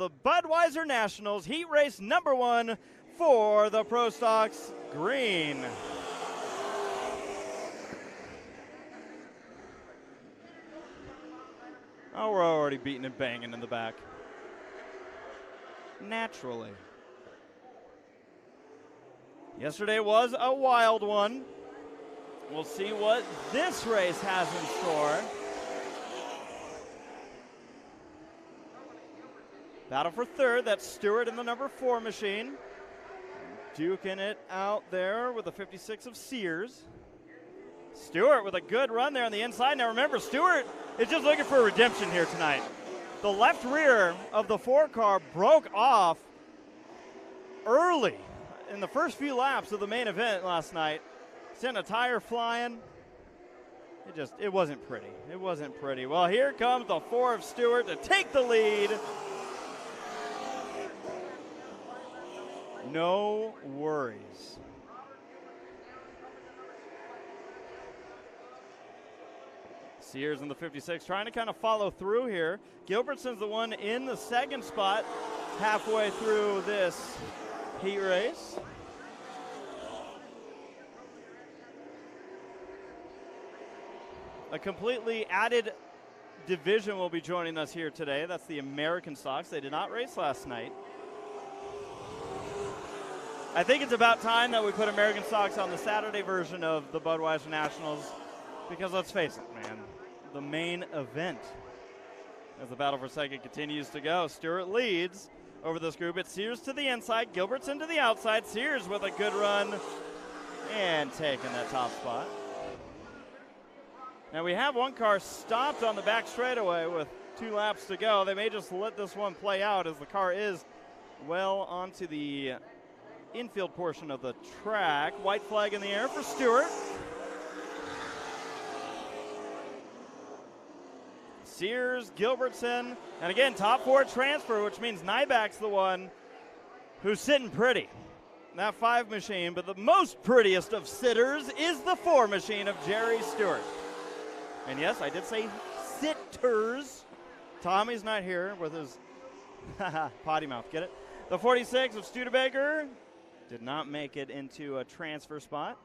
the Budweiser Nationals, heat race number 1 for the Pro Stocks Green. Oh, we're already beating and banging in the back. Naturally. Yesterday was a wild one. We'll see what this race has in store. Battle for third, that's Stewart in the number 4 machine. Duking it out there with the 56 of Sears. Stewart with a good run there on the inside. Now remember, Stewart is just looking for redemption here tonight. The left rear of the 4 car broke off early in the first few laps of the main event last night. Sent a tire flying. It wasn't pretty. It wasn't pretty. Well, here comes the 4 of Stewart to take the lead. No worries. Sears in the 56 trying to kind of follow through here. Gilbertson's the one in the second spot halfway through this heat race. A completely added division will be joining us here today. That's the American Stocks. They did not race last night. I think it's about time that we put American Stocks on the Saturday version of the Budweiser Nationals because let's face it, man, the main event as the battle for second continues to go. Stewart leads over this group. It's Sears to the inside, Gilbertson to the outside. Sears with a good run and taking that top spot. Now we have one car stopped on the back straightaway with 2 laps to go. They may just let this one play out as the car is well onto the infield portion of the track. White flag in the air for Stewart. Sears, Gilbertson, and again, top 4 transfer, which means Nyback's the one who's sitting pretty. That 5 machine, but the most prettiest of sitters is the 4 machine of Jerry Stewart. And yes, I did say sitters. Tommy's not here with his potty mouth, get it? The 46 of Studebaker did not make it into a transfer spot,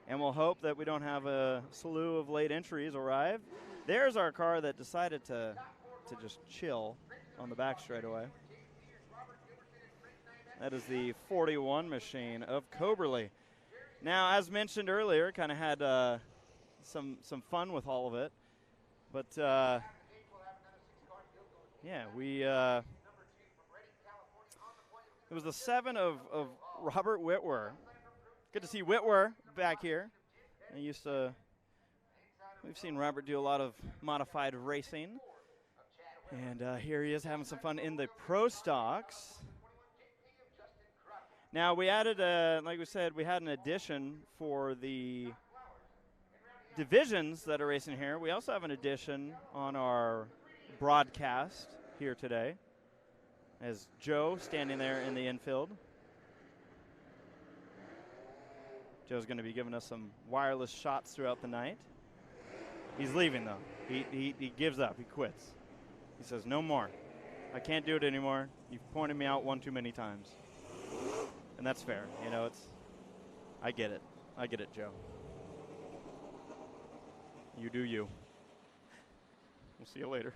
and we'll hope that we don't have a slew of late entries arrive. There's our car that decided to just chill on the back straightaway. That is the 41 machine of Coberly. Now, as mentioned earlier, kind of had some fun with all of it, but yeah, it was the 7 of Robert Whitwer. Good to see Whitwer back here. We've seen Robert do a lot of modified racing. And here he is having some fun in the Pro Stocks. Now we added, like we said, we had an addition for the divisions that are racing here. We also have an addition on our broadcast here today as Joe standing there in the infield. Joe's going to be giving us some wireless shots throughout the night. He's leaving, though. He gives up. He quits. He says, no more. I can't do it anymore. You've pointed me out one too many times. And that's fair. You know, I get it. I get it, Joe. You do you. We'll see you later.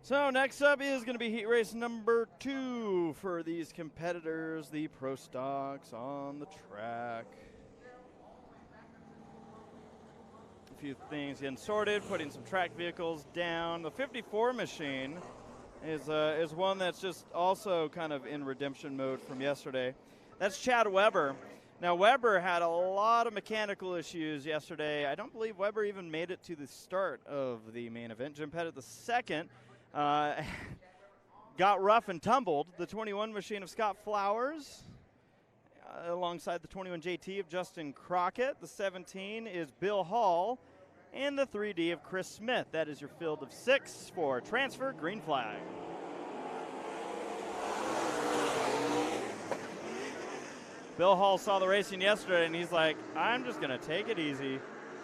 So next up is going to be heat race number 2 for these competitors, the Pro Stocks on the track. A few things getting sorted, putting some track vehicles down. The 54 machine is one that's just also kind of in redemption mode from yesterday. That's Chad Weber. Now Weber had a lot of mechanical issues yesterday. I don't believe Weber even made it to the start of the main event. Jim Pettit the second. Got rough and tumbled. The 21 machine of Scott Flowers alongside the 21 JT of Justin Crockett. The 17 is Bill Hall. And the 3D of Chris Smith. That is your field of 6 for transfer green flag. Bill Hall saw the racing yesterday, and he's like, I'm just going to take it easy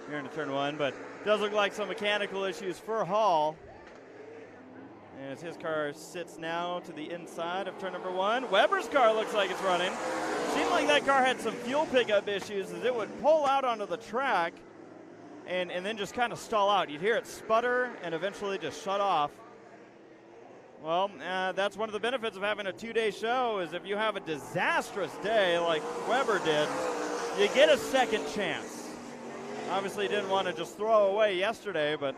here into turn 1. But it does look like some mechanical issues for Hall. And as his car sits now to the inside of turn number 1, Weber's car looks like it's running. Seemed like that car had some fuel pickup issues as it would pull out onto the track and then just kind of stall out. You'd hear it sputter and eventually just shut off. Well, that's one of the benefits of having a 2-day show is if you have a disastrous day like Weber did, you get a second chance. Obviously didn't want to just throw away yesterday, but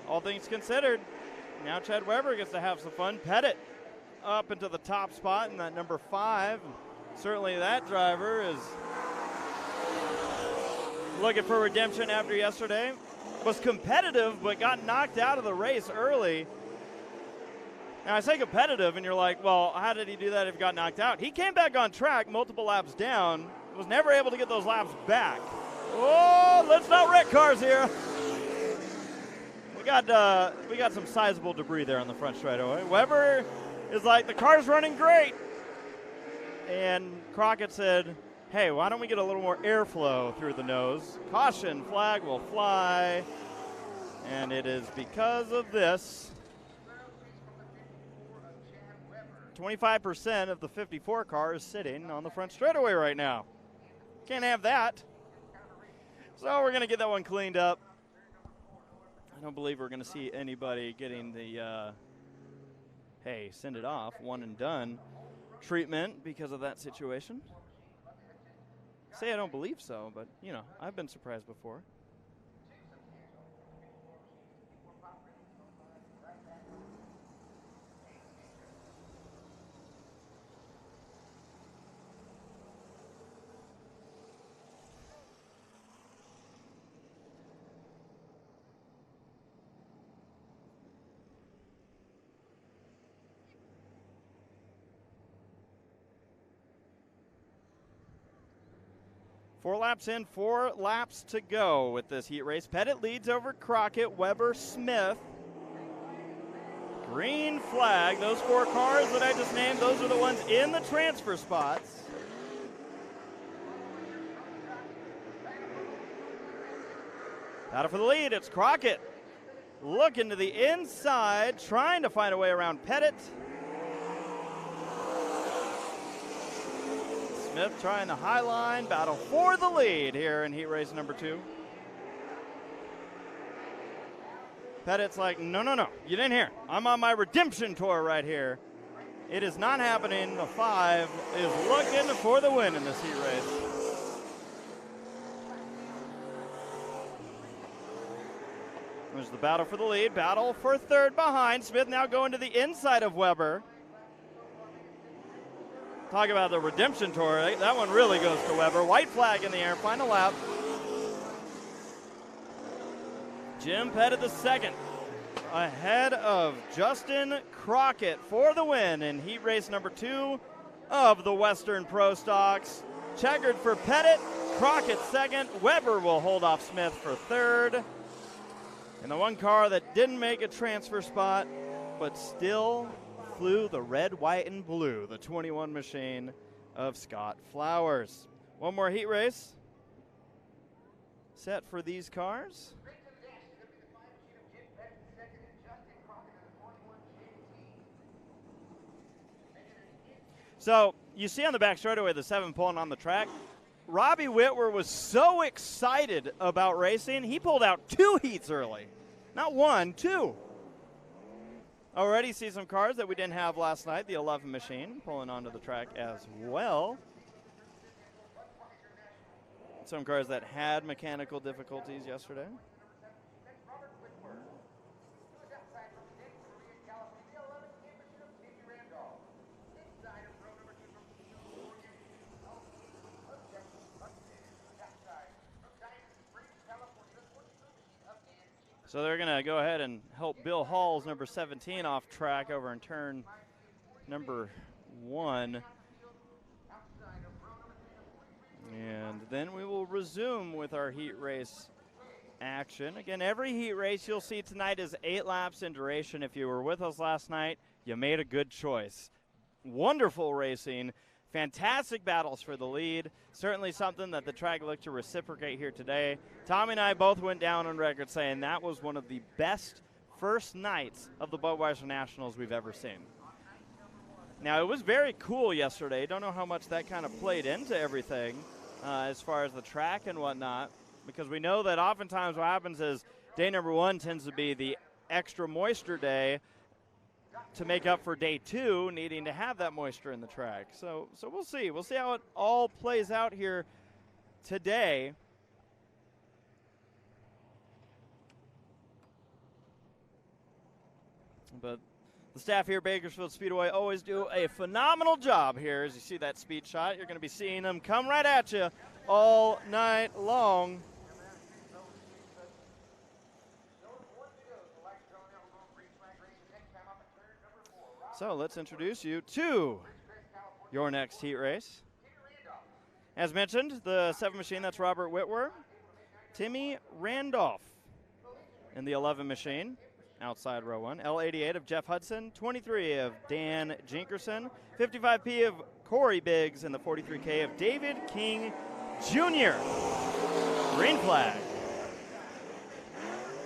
all things considered, now Chad Weber gets to have some fun. Pettit up into the top spot in that number 5. Certainly that driver is looking for redemption after yesterday. Was competitive, but got knocked out of the race early. Now, I say competitive, and you're like, well, how did he do that if he got knocked out? He came back on track multiple laps down, was never able to get those laps back. Oh, let's not wreck cars here. We got some sizable debris there on the front straightaway. Weber is like, the car's running great. And Crockett said, hey, why don't we get a little more airflow through the nose? Caution flag will fly. And it is because of this. 25% of the 54 car is sitting on the front straightaway right now. Can't have that. So we're going to get that one cleaned up. I don't believe we're going to see anybody getting the, hey, send it off, one and done treatment because of that situation. Say I don't believe so, but, you know, I've been surprised before. Four laps in, 4 laps to go with this heat race. Pettit leads over Crockett, Weber, Smith. Green flag. Those 4 cars that I just named, those are the ones in the transfer spots. Battle for the lead, it's Crockett. Looking to the inside, trying to find a way around Pettit. Smith trying the high line, battle for the lead here in heat race number 2. Pettit's like, no, you didn't hear. I'm on my redemption tour right here. It is not happening. The 5 is looking for the win in this heat race. There's the battle for the lead, battle for third behind. Smith now going to the inside of Weber. Talk about the redemption tour. That one really goes to Weber. White flag in the air, final lap. Jim Pettit the second, ahead of Justin Crockett for the win in heat race number 2 of the Western Pro Stocks. Checkered for Pettit, Crockett second. Weber will hold off Smith for third. And the one car that didn't make a transfer spot, but still flew the red, white, and blue, the 21 machine of Scott Flowers. One more heat race set for these cars. So you see on the back straightaway the 7 pulling on the track. Robbie Whitwer was so excited about racing, he pulled out 2 heats early. Not 1, 2. Already see some cars that we didn't have last night. The 11 machine pulling onto the track as well. Some cars that had mechanical difficulties yesterday. So they're going to go ahead and help Bill Hall's number 17 off track over in turn number 1. then we will resume with our heat race action. Again, every heat race you'll see tonight is 8 laps in duration. If you were with us last night, you made a good choice. Wonderful racing, fantastic battles for the lead. Certainly something that the track looked to reciprocate here today. Tommy and I both went down on record saying that was one of the best first nights of the Budweiser Nationals we've ever seen. Now, it was very cool yesterday. Don't know how much that kind of played into everything as far as the track and whatnot, because we know that oftentimes what happens is day number 1 tends to be the extra moisture day to make up for day 2 needing to have that moisture in the track. So we'll see. We'll see how it all plays out here today. But the staff here at Bakersfield Speedway always do a phenomenal job here. As you see that speed shot, you're going to be seeing them come right at you all night long. So let's introduce you to your next heat race. As mentioned, the 7 machine, that's Robert Whitwer. Timmy Randolph in the 11 machine, outside row 1. L88 of Jeff Hudson, 23 of Dan Jinkerson, 55P of Corey Biggs, and the 43K of David King Jr. Green flag.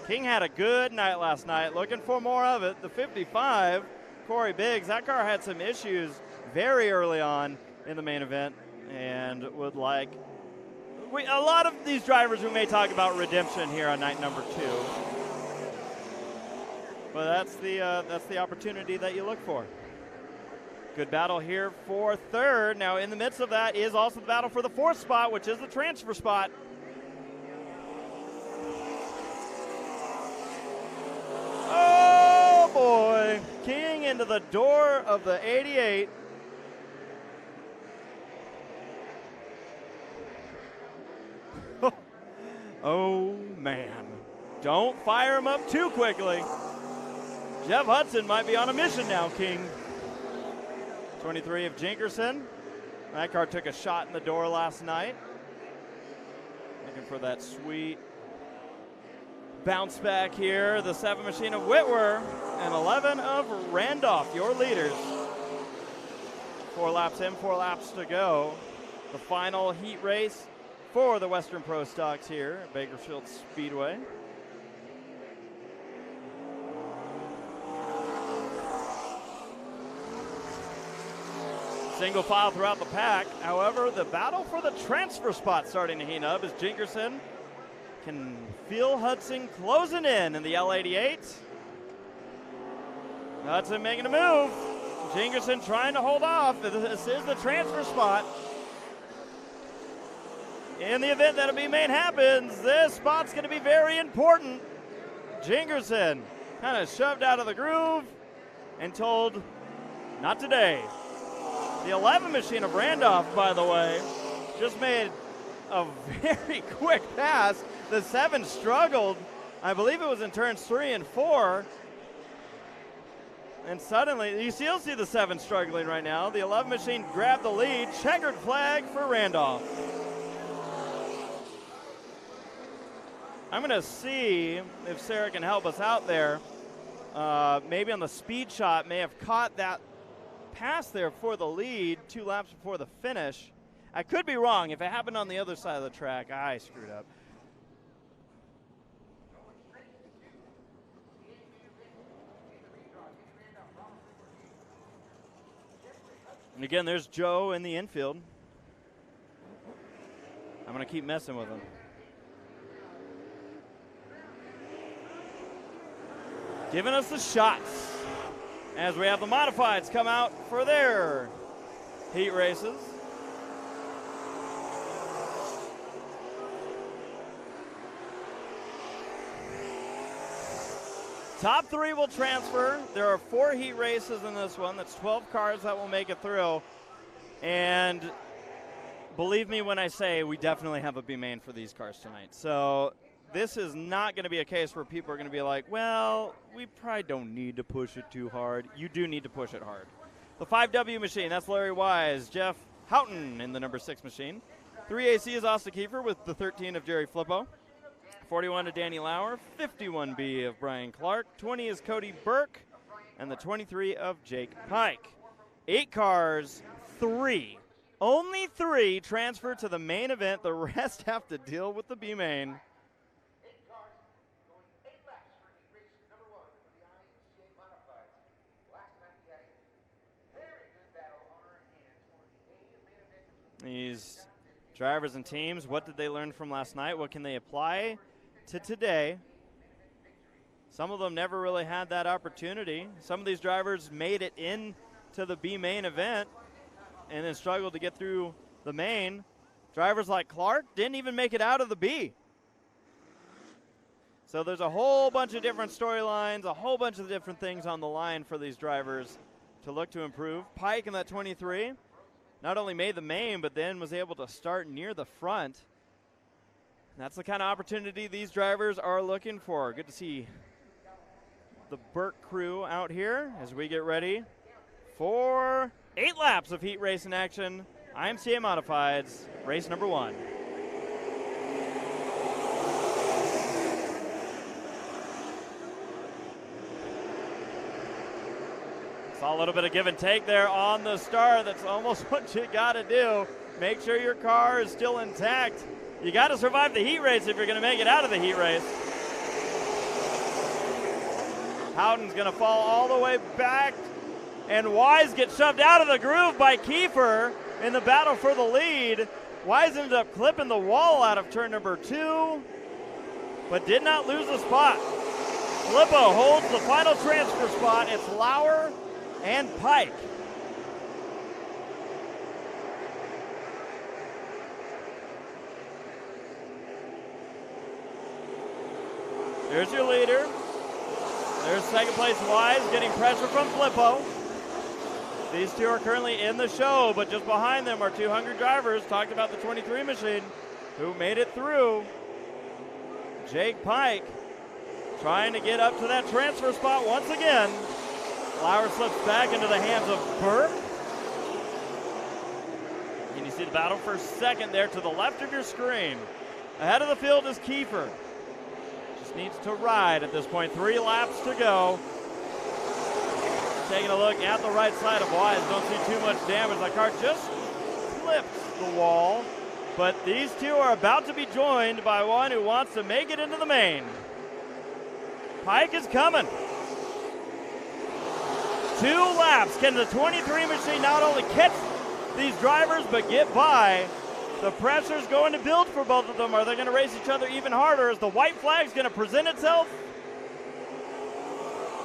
King had a good night last night, looking for more of it. The 55, Corey Biggs, that car had some issues very early on in the main event, and would like a lot of these drivers we may talk about redemption here on night number 2. But that's the opportunity that you look for. Good battle here for 3rd. Now in the midst of that is also the battle for the 4th spot, which is the transfer spot. Oh boy, King into the door of the 88. Oh man, don't fire him up too quickly. Jeff Hudson might be on a mission now, King. 23 of Jinkerson. That car took a shot in the door last night. Looking for that sweet bounce back here. The 7 machine of Whitwer and 11 of Randolph, your leaders. 4 laps in, 4 laps to go. The final heat race for the Western Pro Stocks here at Bakersfield Speedway. Single file throughout the pack. However, the battle for the transfer spot starting to heat up as Jinkerson can feel Hudson closing in the L88. Hudson making a move. Jinkerson trying to hold off. This is the transfer spot. In the event that a B-main happens, this spot's going to be very important. Jinkerson kind of shoved out of the groove and told, not today. The 11 machine of Randolph, by the way, just made a very quick pass. The 7 struggled. I believe it was in turns 3 and 4. And suddenly, you still see the 7 struggling right now. The 11 machine grabbed the lead. Checkered flag for Randolph. I'm going to see if Sarah can help us out there. Maybe on the speed shot, may have caught that pass there for the lead 2 laps before the finish. I could be wrong. If it happened on the other side of the track, I screwed up. And again, there's Joe in the infield. I'm going to keep messing with him. Giving us the shots as we have the modifieds come out for their heat races. Top 3 will transfer. There are 4 heat races in this one. That's 12 cars that will make it through. And believe me when I say we definitely have a B-main for these cars tonight. So this is not going to be a case where people are going to be like, well, we probably don't need to push it too hard. You do need to push it hard. The 5W machine, that's Larry Wise. Jeff Houghton in the number 6 machine. 3 AC is Austin Kiefer with the 13 of Jerry Flippo. 41 of Danny Lauer, 51B of Brian Clark, 20 is Cody Burke, and the 23 of Jake Pike. 8 cars, 3. Only 3 transfer to the main event. The rest have to deal with the B main. These drivers and teams, what did they learn from last night? What can they apply to today? Some of them never really had that opportunity. Some of these drivers made it into the B main event and then struggled to get through the main. Drivers like Clark didn't even make it out of the B. So there's a whole bunch of different storylines, a whole bunch of different things on the line for these drivers to look to improve. Pike in that 23 not only made the main, but then was able to start near the front. That's the kind of opportunity these drivers are looking for. Good to see the Burke crew out here as we get ready for 8 laps of heat racing action. IMCA Modifieds, race number 1. Saw a little bit of give and take there on the start. That's almost what you got to do. Make sure your car is still intact. You got to survive the heat race if you're going to make it out of the heat race. Howden's going to fall all the way back, and Wise gets shoved out of the groove by Kiefer in the battle for the lead. Wise ended up clipping the wall out of turn number 2, but did not lose the spot. Flippo holds the final transfer spot. It's Lauer and Pike. There's your leader. There's second place Wise getting pressure from Flippo. These two are currently in the show, but just behind them are 2 hungry drivers. Talked about the 23 machine who made it through. Jake Pike trying to get up to that transfer spot once again. Lauer slips back into the hands of Burke. And you see the battle for second there to the left of your screen. Ahead of the field is Kiefer. Just needs to ride at this point. 3 laps to go. Taking a look at the right side of Wise. Don't see too much damage. The car just clips the wall. But these two are about to be joined by one who wants to make it into the main. Pike is coming. 2 laps. Can the 23 machine not only catch these drivers but get by? The pressure's going to build for both of them. Are they going to race each other even harder? Is the white flag's going to present itself?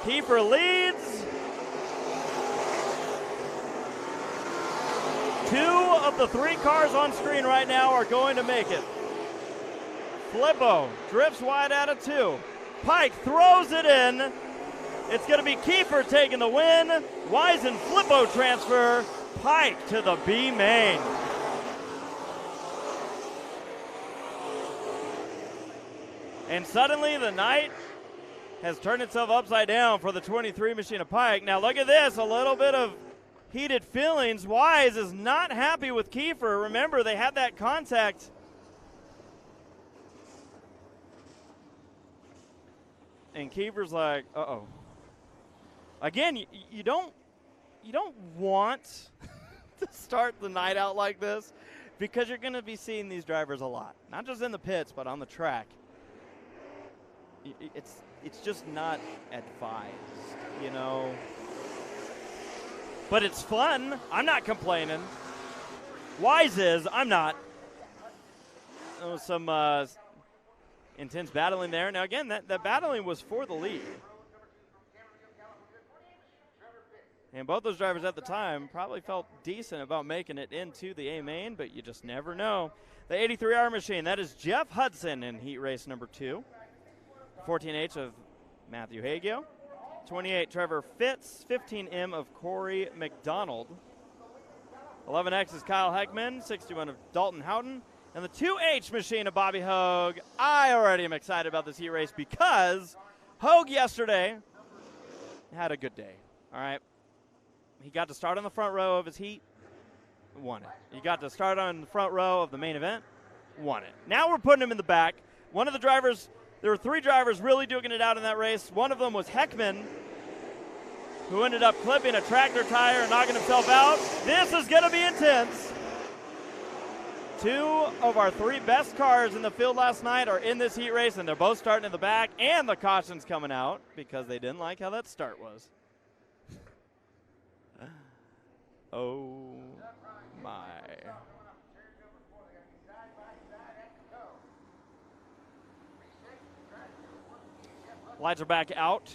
Kiefer leads. 2 of the 3 cars on screen right now are going to make it. Flippo drifts wide out of 2. Pike throws it in. It's going to be Kiefer taking the win. Wise and Flippo transfer. Pike to the B main. And suddenly the night has turned itself upside down for the 23 machine of Pike. Now look at this, a little bit of heated feelings. Wise is not happy with Kiefer. Remember, they had that contact. And Kiefer's like, uh-oh. Again, you don't want to start the night out like this because you're going to be seeing these drivers a lot. Not just in the pits, but on the track. It's just not advised, you know. But it's fun. I'm not complaining. Wise is. I'm not. There was some intense battling there. Now, again, that battling was for the lead. And both those drivers at the time probably felt decent about making it into the A main, but you just never know. The 83R machine, that is Jeff Hudson in heat race number 2. 14H of Matthew Hagio. 28, Trevor Fitz. 15M of Corey McDonald. 11X is Kyle Heckman. 61 of Dalton Houghton. And the 2H machine of Bobby Hogue. I already am excited about this heat race because Hogue yesterday had a good day. All right. He got to start on the front row of his heat. won it. He got to start on the front row of the main event, won it. Now we're putting him in the back. One of the drivers, there were 3 drivers really duking it out in that race. One of them was Heckman, who ended up clipping a tractor tire and knocking himself out. This is going to be intense. 2 of our 3 best cars in the field last night are in this heat race, and they're both starting in the back, and the caution's coming out because they didn't like how that start was. Oh, my. Lights are back out.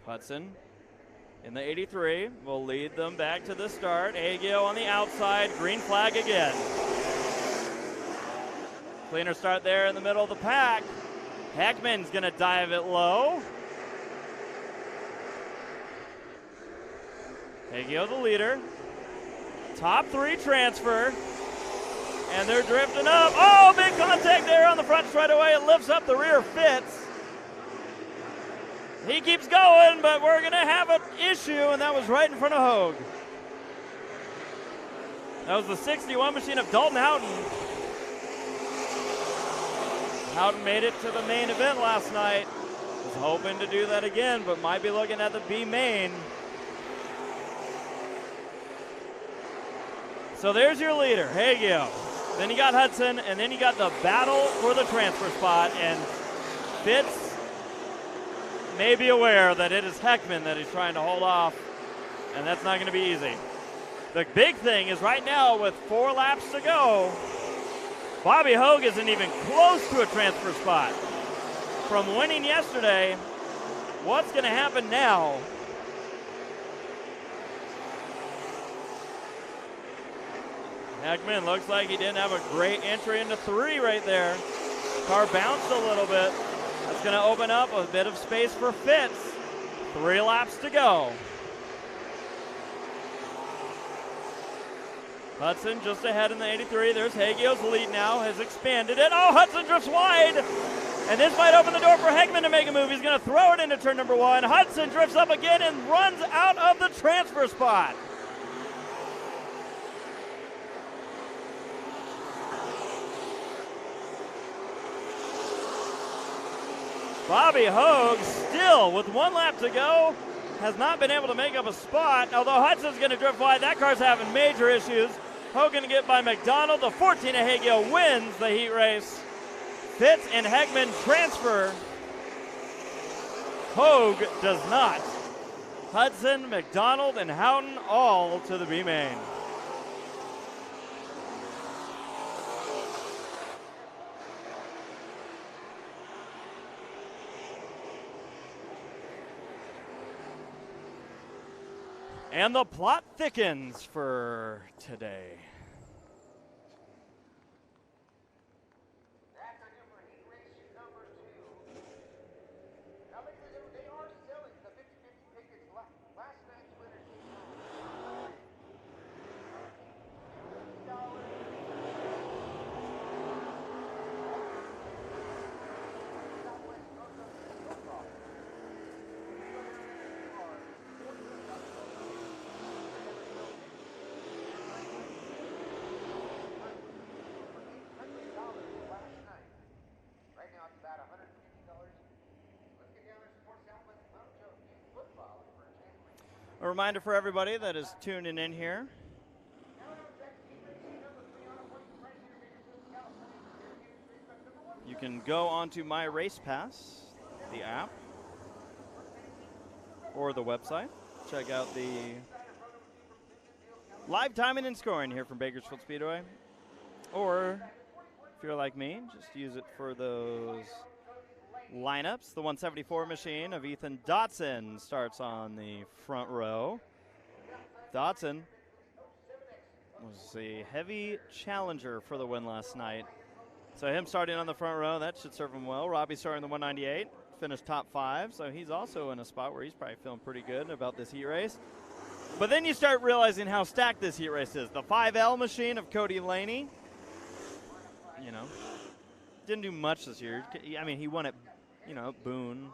Hudson in the 83 will lead them back to the start. Agio on the outside, green flag again. Cleaner start there in the middle of the pack. Heckman's going to dive it low. Agio the leader. Top 3 transfer. And they're drifting up. Oh, big contact there on the front straightaway. It lifts up the rear Fitz. He keeps going, but we're going to have an issue, and that was right in front of Hogue. That was the 61 machine of Dalton Houghton. Houghton made it to the main event last night. Was hoping to do that again, but might be looking at the B main. So there's your leader, Hagio. Then you got Hudson, and then you got the battle for the transfer spot, and Fitz may be aware that it is Heckman that he's trying to hold off, and that's not going to be easy. The big thing is right now with 4 laps to go, Bobby Hogue isn't even close to a transfer spot. From winning yesterday, what's going to happen now? Heckman looks like he didn't have a great entry into 3 right there. Car bounced a little bit. That's going to open up a bit of space for Fitz. 3 laps to go. Hudson just ahead in the 83. There's Hagio's lead now, has expanded it. Oh, Hudson drifts wide. And this might open the door for Heckman to make a move. He's going to throw it into turn number 1. Hudson drifts up again and runs out of the transfer spot. Bobby Hogue still, with 1 lap to go, has not been able to make up a spot. Although Hudson's going to drift wide, that car's having major issues. Hogue going to get by McDonald. The 14 of Hagio wins the heat race. Fitz and Heckman transfer. Hogue does not. Hudson, McDonald, and Houghton all to the B main. And the plot thickens for today. A reminder for everybody that is tuning in here. You can go onto My Race Pass, the app, or the website. Check out the live timing and scoring here from Bakersfield Speedway. Or, if you're like me, just use it for those lineups. The 174 machine of Ethan Dotson starts on the front row. Dotson was the heavy challenger for the win last night. So him starting on the front row, that should serve him well. Robbie starting the 198. finished top 5, so he's also in a spot where he's probably feeling pretty good about this heat race. But then you start realizing how stacked this heat race is. The 5L machine of Cody Laney, you know, didn't do much this year. I mean, he won at, you know, Boone,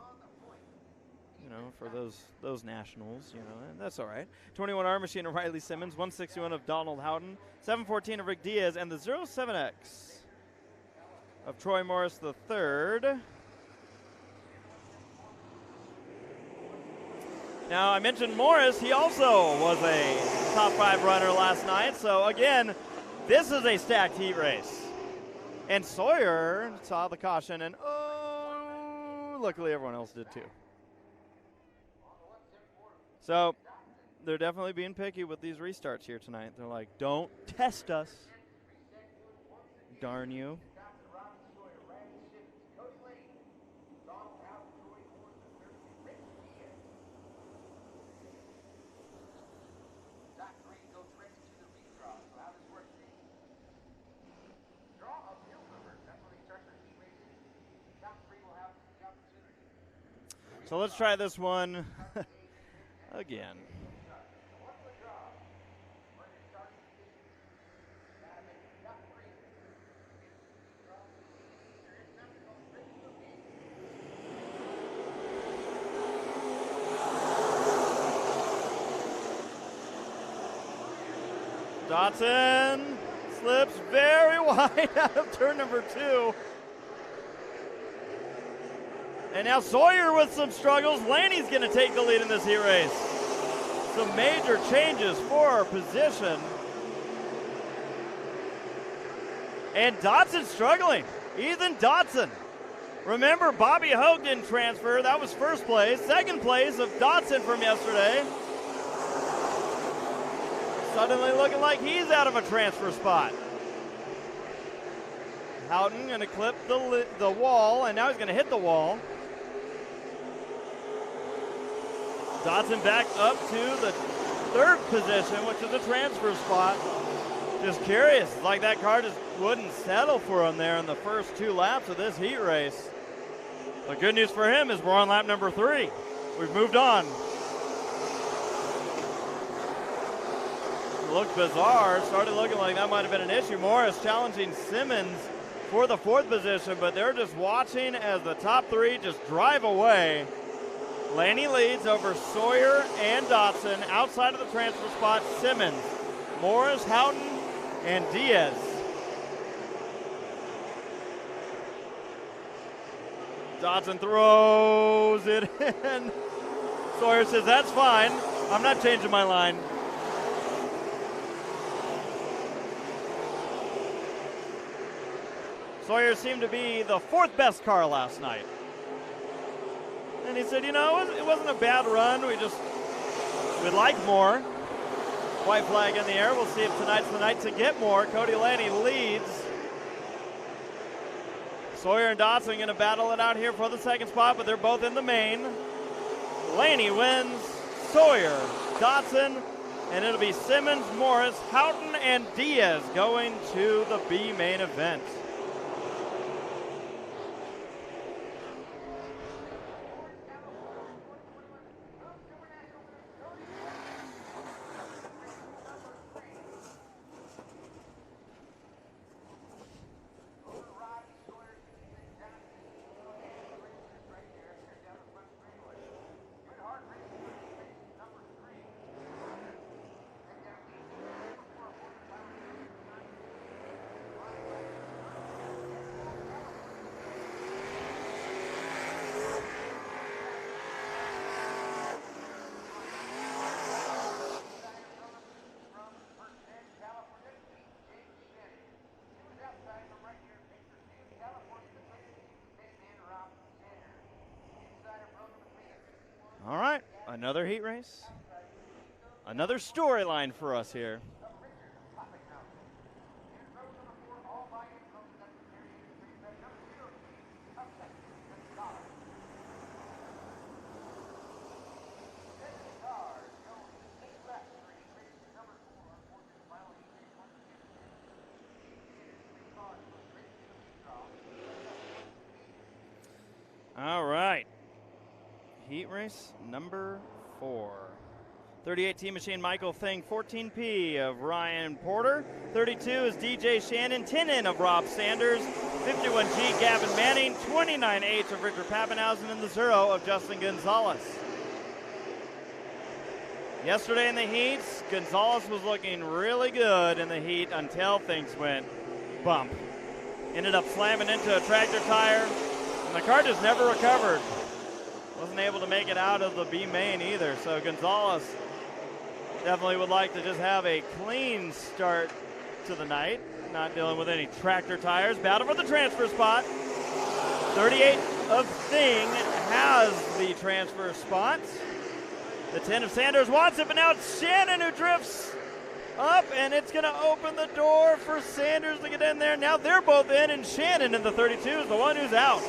you know, for those nationals, you know, and that's all right. 21R machine of Riley Simmons, 161 of Donald Houghton, 714 of Rick Diaz, and the 07X of Troy Morris III. Now, I mentioned Morris. He also was a top 5 runner last night. So, again, this is a stacked heat race. And Sawyer saw the caution, and luckily everyone else did too. So, they're definitely being picky with these restarts here tonight. They're like, don't test us. Darn you. So let's try this one again. Dotson slips very wide out of turn number 2. And now Sawyer with some struggles. Laney's going to take the lead in this heat race. Some major changes for position. And Dotson struggling. Ethan Dotson. Remember, Bobby Hogue didn't transfer. That was first place. Second place of Dotson from yesterday. Suddenly looking like he's out of a transfer spot. Houghton going to clip the wall, and now he's going to hit the wall. Dotson back up to the 3rd position, which is a transfer spot. Just curious, it's like that car just wouldn't settle for him there in the first 2 laps of this heat race. The good news for him is we're on lap number 3. We've moved on. It looked bizarre. Started looking like that might have been an issue. Morris challenging Simmons for the 4th position, but they're just watching as the top 3 just drive away. Laney leads over Sawyer and Dotson. Outside of the transfer spot, Simmons, Morris, Houghton, and Diaz. Dotson throws it in. Sawyer says, that's fine. I'm not changing my line. Sawyer seemed to be the 4th best car last night. And he said, you know, it wasn't a bad run. We'd like more. White flag in the air. We'll see if tonight's the night to get more. Cody Laney leads. Sawyer and Dotson going to battle it out here for the 2nd spot, but they're both in the main. Laney wins. Sawyer, Dotson, and it'll be Simmons, Morris, Houghton, and Diaz going to the B main event. All right, another heat race. Another storyline for us here. All right. heat race number 4. 38T machine Michael Thing, 14P of Ryan Porter. 32 is DJ Shannon, 10N of Rob Sanders. 51G Gavin Manning, 29H of Richard Pappenhausen, and the 0 of Justin Gonzalez. Yesterday in the heats, Gonzalez was looking really good in the heat until things went bump. Ended up slamming into a tractor tire, and the car just never recovered. Wasn't able to make it out of the B main either, so Gonzalez definitely would like to just have a clean start to the night, not dealing with any tractor tires. Battle for the transfer spot. 38 of Thing has the transfer spot. The 10 of Sanders wants it, but now it's Shannon who drifts up, and it's going to open the door for Sanders to get in there. Now they're both in, and Shannon in the 32 is the one who's out.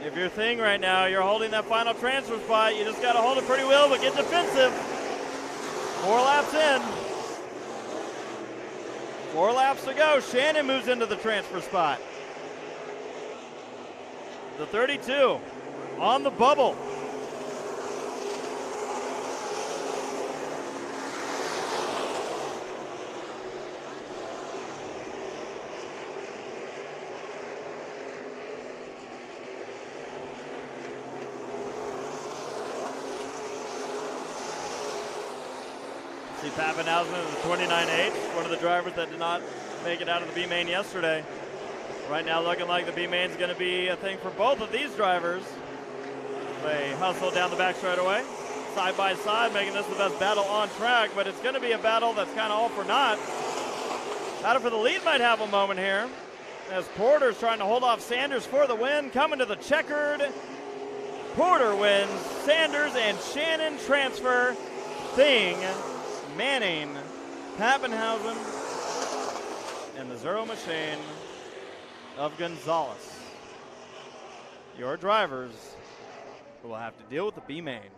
If you're Thing right now, you're holding that final transfer spot. You just got to hold it pretty well, but get defensive. 4 laps in. 4 laps to go. Shannon moves into the transfer spot. The 32 on the bubble. See Pappenhausen in the 29.8, one of the drivers that did not make it out of the B main yesterday. Right now looking like the B main's going to be a thing for both of these drivers. They hustle down the back straightaway, side by side, making this the best battle on track, but it's going to be a battle that's kind of all for naught. Battle for the lead might have a moment here, as Porter's trying to hold off Sanders for the win. Coming to the checkered. Porter wins, Sanders and Shannon transfer. Thing, Manning, Pappenhausen, and the 0 machine of Gonzalez. Your drivers who will have to deal with the B main.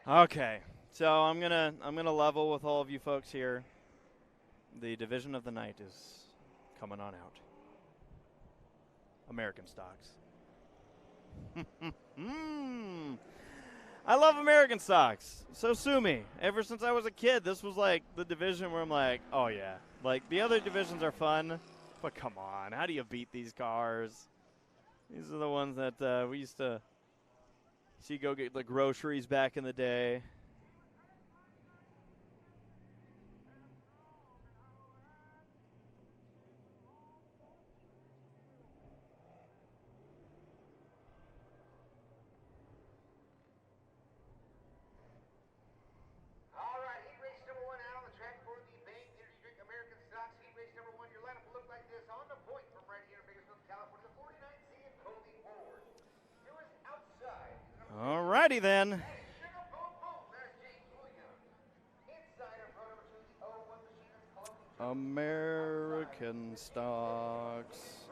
Okay, so I'm gonna level with all of you folks here. The division of the night is coming on out. American stocks. I love American stocks. So sue me. Ever since I was a kid, this was like the division where I'm like, oh yeah. Like the other divisions are fun, but come on, how do you beat these cars? These are the ones that we used to see go get the groceries back in the day. Alrighty then. American stocks.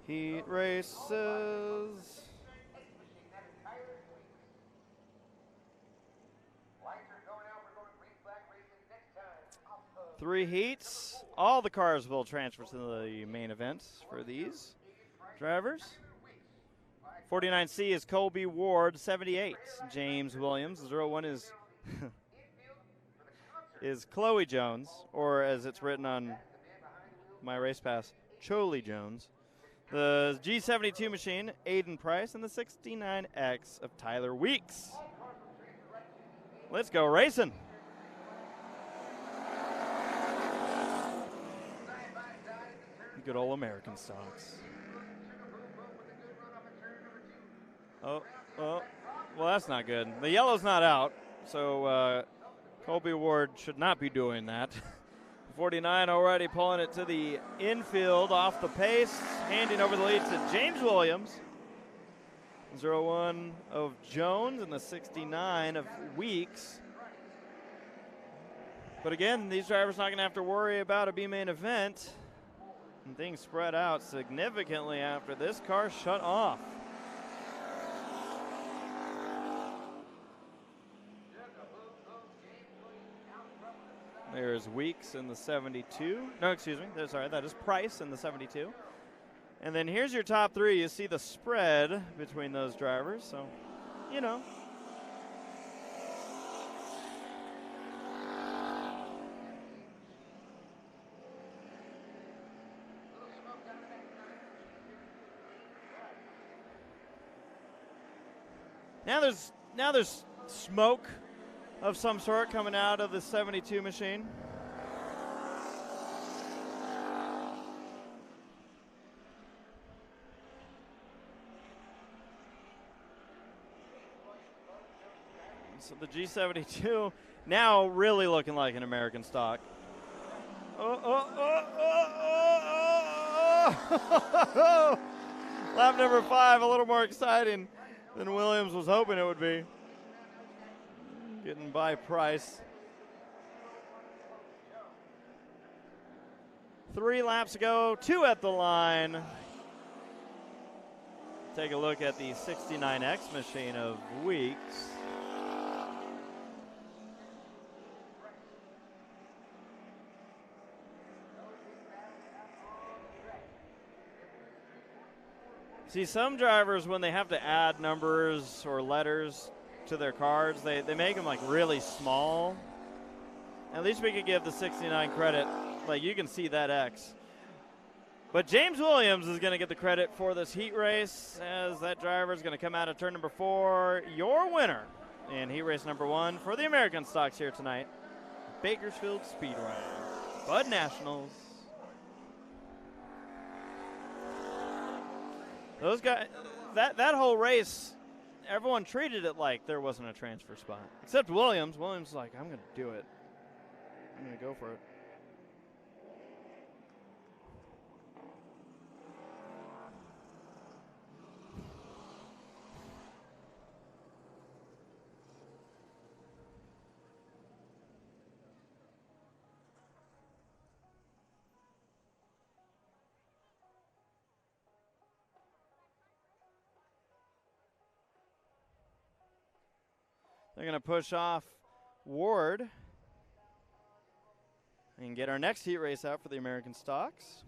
Heat races. Three heats. All the cars will transfer to the main events for these drivers. 49C is Colby Ward, 78 James Williams. 01 is is Chloe Jones, or as it's written on my race pass, Choli Jones. The G72 machine, Aiden Price, and the 69X of Tyler Weeks. Let's go racing. Good old American stocks. Oh, well, that's not good. The yellow's not out, so Colby Ward should not be doing that. 49 already pulling it to the infield off the pace, handing over the lead to James Williams. 0-1 of Jones and the 69 of Weeks. But again, these drivers not going to have to worry about a B-main event. And things spread out significantly after this car shut off. There's Weeks in the 72. No, excuse me. Sorry, that is Price in the 72. And then here's your top three. You see the spread between those drivers. So, you know. Now there's smoke of some sort coming out of the 72 machine. So the G72 now really looking like an American stock. Lap number 5, a little more exciting than Williams was hoping it would be. Getting by Price. 3 laps ago, 2 at the line. Take a look at the 69X machine of Weeks. See, some drivers, when they have to add numbers or letters to their cards, they make them like really small. At least we could give the 69 credit. Like, you can see that X. But James Williams is going to get the credit for this heat race, as that driver is going to come out of turn number 4, your winner in heat race number 1 for the American stocks here tonight, Bakersfield Speedway, Bud Nationals. Those guys, that whole race, everyone treated it like there wasn't a transfer spot. Except Williams. Williams is like, I'm going to do it. I'm going to go for it. They're going to push off Ward and get our next heat race out for the American stocks.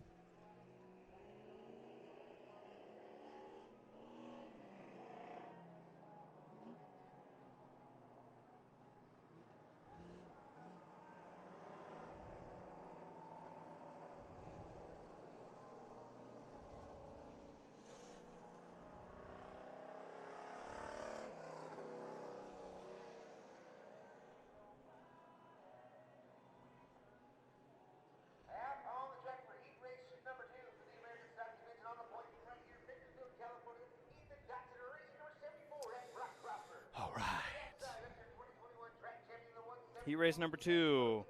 Heat race number 2,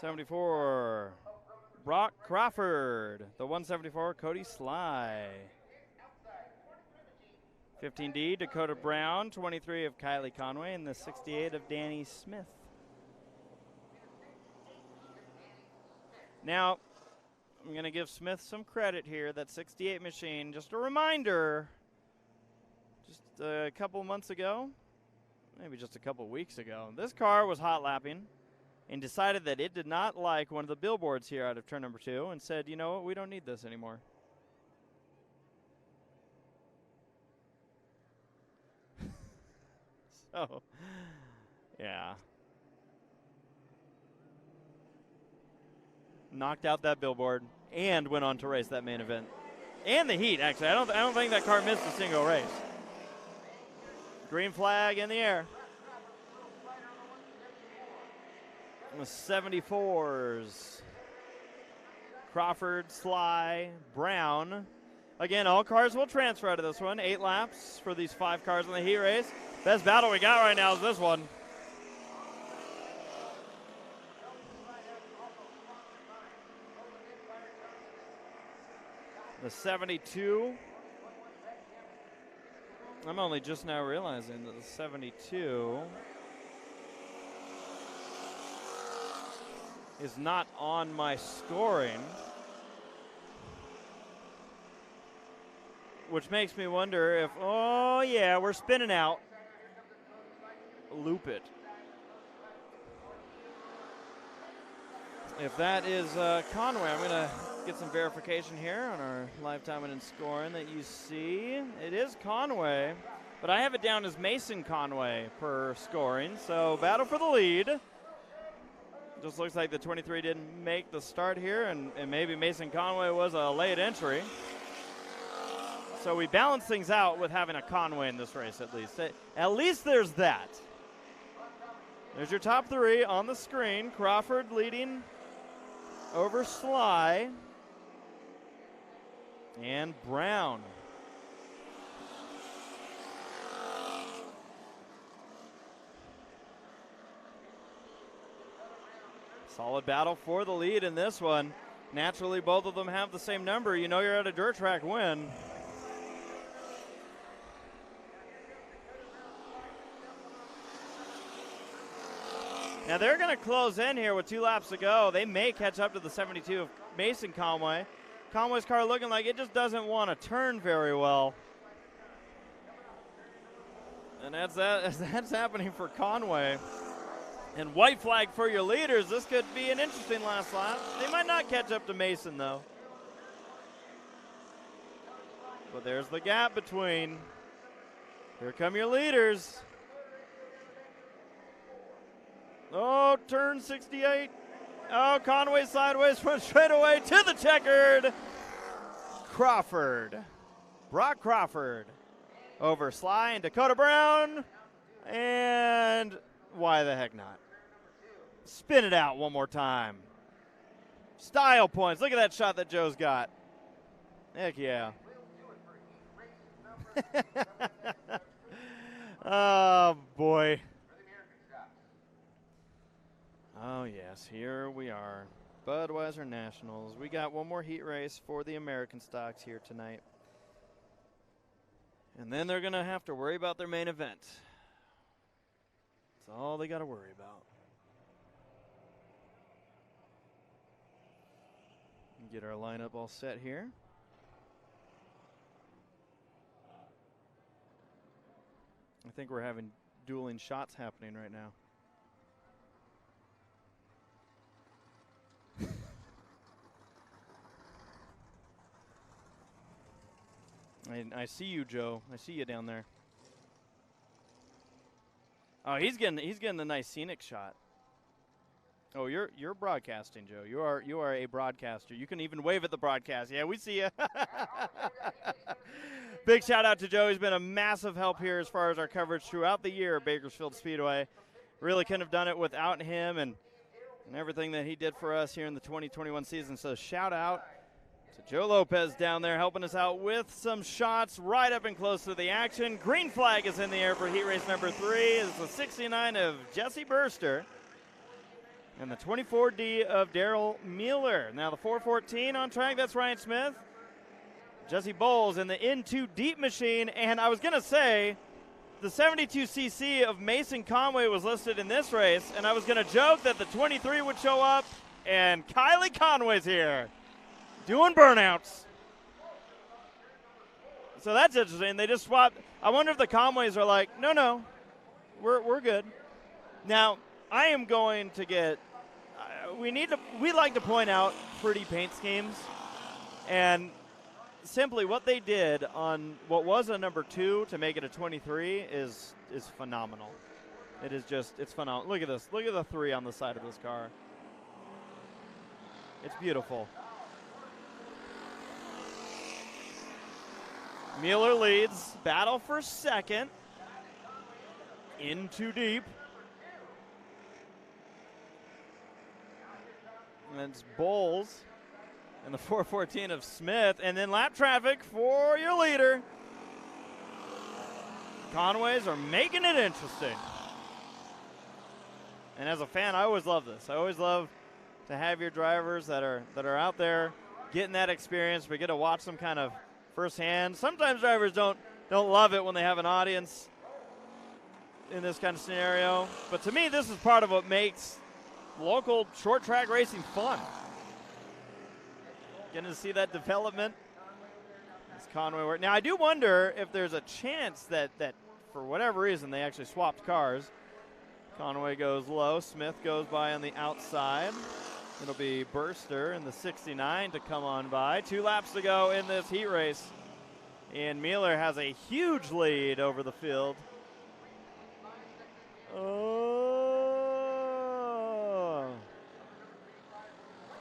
74, Brock Crawford. The 174, Cody Sly. 15D, Dakota Brown. 23 of Kylie Conway. And the 68 of Danny Smith. Now, I'm going to give Smith some credit here. That 68 machine, just a reminder, just a couple months ago, maybe just a couple weeks ago, this car was hot lapping and decided that it did not like one of the billboards here out of turn number 2 and said, you know what, we don't need this anymore. So, yeah. Knocked out that billboard and went on to race that main event. And the heat, actually. I don't think that car missed a single race. Green flag in the air. The 74s. Crawford, Sly, Brown. Again, all cars will transfer out of this one. 8 laps for these 5 cars in the heat race. Best battle we got right now is this one. The 72 I'm only just now realizing that the 72 is not on my scoring, which makes me wonder if, oh yeah, we're spinning out. Loop it. If that is Conway, I'm going to get some verification here on our live timing and scoring that you see. It is Conway, but I have it down as Mason Conway per scoring. So battle for the lead. Just looks like the 23 didn't make the start here, and maybe Mason Conway was a late entry. So we balance things out with having a Conway in this race at least. At least there's that. There's your top three on the screen. Crawford leading over Sly and Brown. Solid battle for the lead in this one. Naturally, both of them have the same number. You know you're at a dirt track win. Now they're going to close in here with 2 laps to go. They may catch up to the 72 of Mason Conway. Conway's car looking like it just doesn't want to turn very well. And that's happening for Conway. And white flag for your leaders. This could be an interesting last lap. They might not catch up to Mason, though. But there's the gap between. Here come your leaders. Oh, turn 68. Oh, Conway sideways, front straightaway to the checkered. Crawford. Brock Crawford over Sly and Dakota Brown. And why the heck not? Spin it out one more time. Style points. Look at that shot that Joe's got. Heck yeah. Oh, boy. Oh, yes, here we are. Budweiser Nationals. We got one more heat race for the American stocks here tonight. And then they're going to have to worry about their main event. That's all they got to worry about. Get our lineup all set here. I think we're having dueling shots happening right now. I see you, Joe. I see you down there. Oh, he's getting the nice scenic shot. Oh, you're broadcasting, Joe. You are a broadcaster. You can even wave at the broadcast. Yeah, we see you. Big shout out to Joe. He's been a massive help here as far as our coverage throughout the year at Bakersfield Speedway. Really couldn't have done it without him and everything that he did for us here in the 2021 season. So shout out to Joe Lopez down there helping us out with some shots right up and close to the action. Green flag is in the air for heat race number 3. It's the 69 of Jesse Burster and the 24D of Daryl Mueller. Now the 414 on track, that's Ryan Smith. Jesse Bowles in the Into Deep machine. And I was going to say the 72cc of Mason Conway was listed in this race, and I was going to joke that the 23 would show up, and Kylie Conway's here doing burnouts. So that's interesting. They just swapped. I wonder if the Conways are like, no, we're good. Now, I am going to get we like to point out pretty paint schemes, and simply what they did on what was a number 2 to make it a 23 is phenomenal. It's phenomenal. Look at this. Look at the 3 on the side of this car. It's beautiful. Mueller leads. Battle for second. Into deep. And it's Bowles and the 414 of Smith. And then lap traffic for your leader. Conways are making it interesting. And as a fan, I always love this. I always love to have your drivers that are out there getting that experience. We get to watch them kind of firsthand. Sometimes drivers don't don't love it when they have an audience in this kind of scenario. But to me, this is part of what makes local short track racing fun. Getting to see that development. This Conway work. Now, I do wonder if there's a chance that for whatever reason they actually swapped cars. Conway goes low. Smith goes by on the outside. It'll be Burster in the 69 to come on by. 2 laps to go in this heat race. And Mueller has a huge lead over the field. Oh.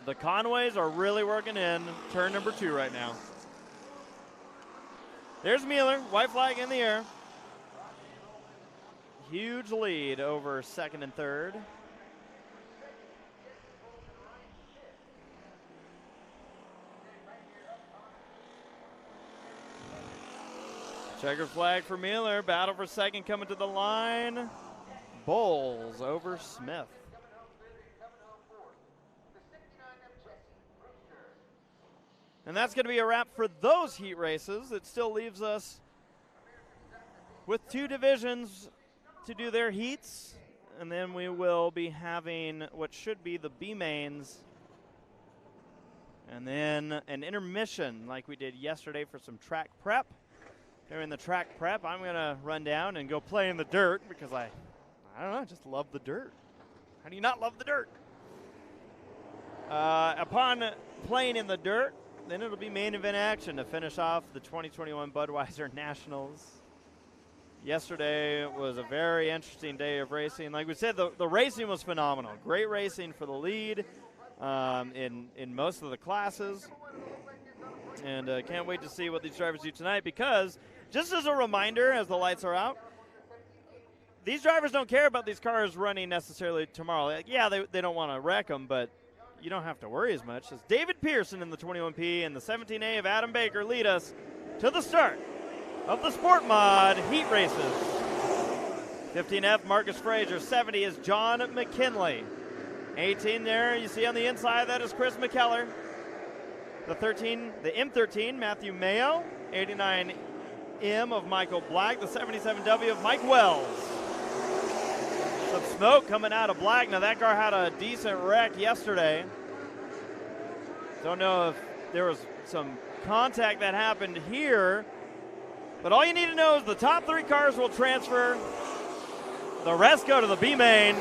The Conways are really working in turn number 2 right now. There's Mueller, white flag in the air. Huge lead over second and third. Checkered flag for Mueller. Battle for second coming to the line. Bowles over Smith. And that's going to be a wrap for those heat races. It still leaves us with 2 divisions to do their heats. And then we will be having what should be the B mains. And then an intermission like we did yesterday for some track prep. During the track prep, I'm going to run down and go play in the dirt because I don't know, I just love the dirt. How do you not love the dirt? Upon playing in the dirt, then it'll be main event action to finish off the 2021 Budweiser Nationals. Yesterday was a very interesting day of racing. Like we said, the racing was phenomenal. Great racing for the lead in most of the classes. And can't wait to see what these drivers do tonight because, just as a reminder, as the lights are out, these drivers don't care about these cars running necessarily tomorrow. Like, yeah, they don't want to wreck them, but you don't have to worry as much. As David Pearson in the 21P and the 17A of Adam Baker lead us to the start of the Sport Mod Heat Races. 15F, Marcus Frazier. 70 is John McKinley. 18 there, you see on the inside, that is Chris McKellar. The M13, Matthew Mayo. 89M of Michael Black. The 77W of Mike Wells. Some smoke coming out of Black. Now that car had a decent wreck yesterday. Don't know if there was some contact that happened here. But all you need to know is the top 3 cars will transfer. The rest go to the B main.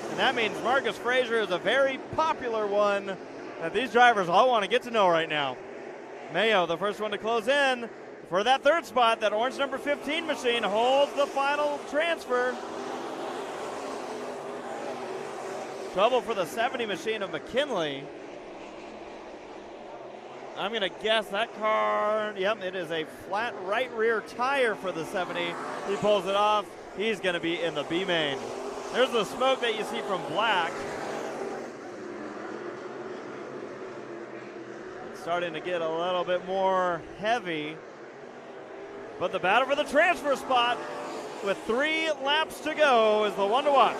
And that means Marcus Frazier is a very popular one that these drivers all want to get to know right now. Mayo, the first one to close in for that 3rd spot. That orange number 15 machine holds the final transfer. Trouble for the 70 machine of McKinley. I'm going to guess that car, yep, it is a flat right rear tire for the 70. He pulls it off. He's going to be in the B main. There's the smoke that you see from Black. It's starting to get a little bit more heavy. But the battle for the transfer spot with 3 laps to go is the one to watch.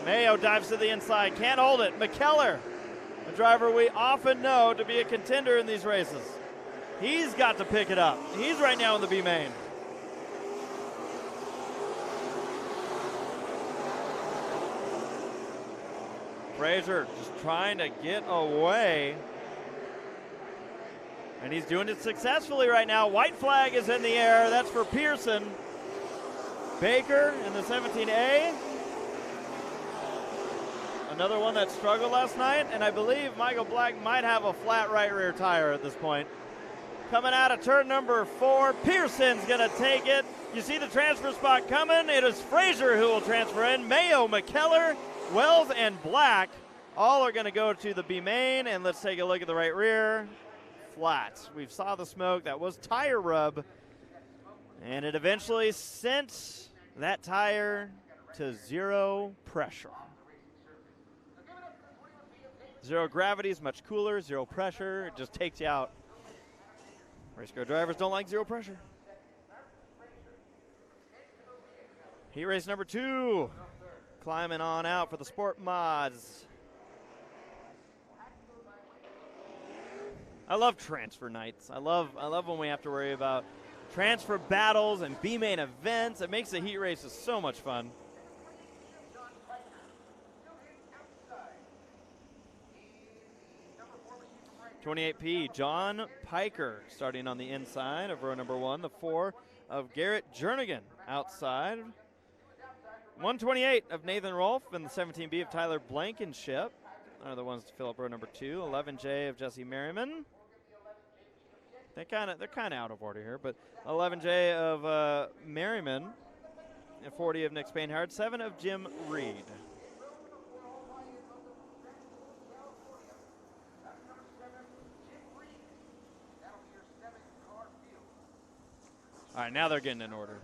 Mayo dives to the inside, can't hold it. McKellar, a driver we often know to be a contender in these races. He's got to pick it up. He's right now in the B main. Frazier just trying to get away. And he's doing it successfully right now. White flag is in the air. That's for Pearson. Baker in the 17A. Another one that struggled last night, and I believe Michael Black might have a flat right rear tire at this point. Coming out of turn number 4, Pearson's gonna take it. You see the transfer spot coming. It is Frazier who will transfer in. Mayo, McKellar, Wells, and Black all are gonna go to the B main, and let's take a look at the right rear. Flat. We saw the smoke. That was tire rub, and it eventually sent that tire to 0 pressure. 0 gravity is much cooler, 0 pressure, it just takes you out. Race car drivers don't like 0 pressure. Heat race number 2, climbing on out for the Sport Mods. I love transfer nights. I love when we have to worry about transfer battles and B-main events. It makes the heat races so much fun. .28P, John Piker starting on the inside of row number 1. The 4 of Garrett Jernigan outside. 128 of Nathan Rolfe and the 17B of Tyler Blankenship are the ones to fill up row number 2. 11J of Jesse Merriman. They're kind of out of order here, but 11J of Merriman, and 40 of Nick Spainhard, 7 of Jim Reed. All right, now they're getting in order.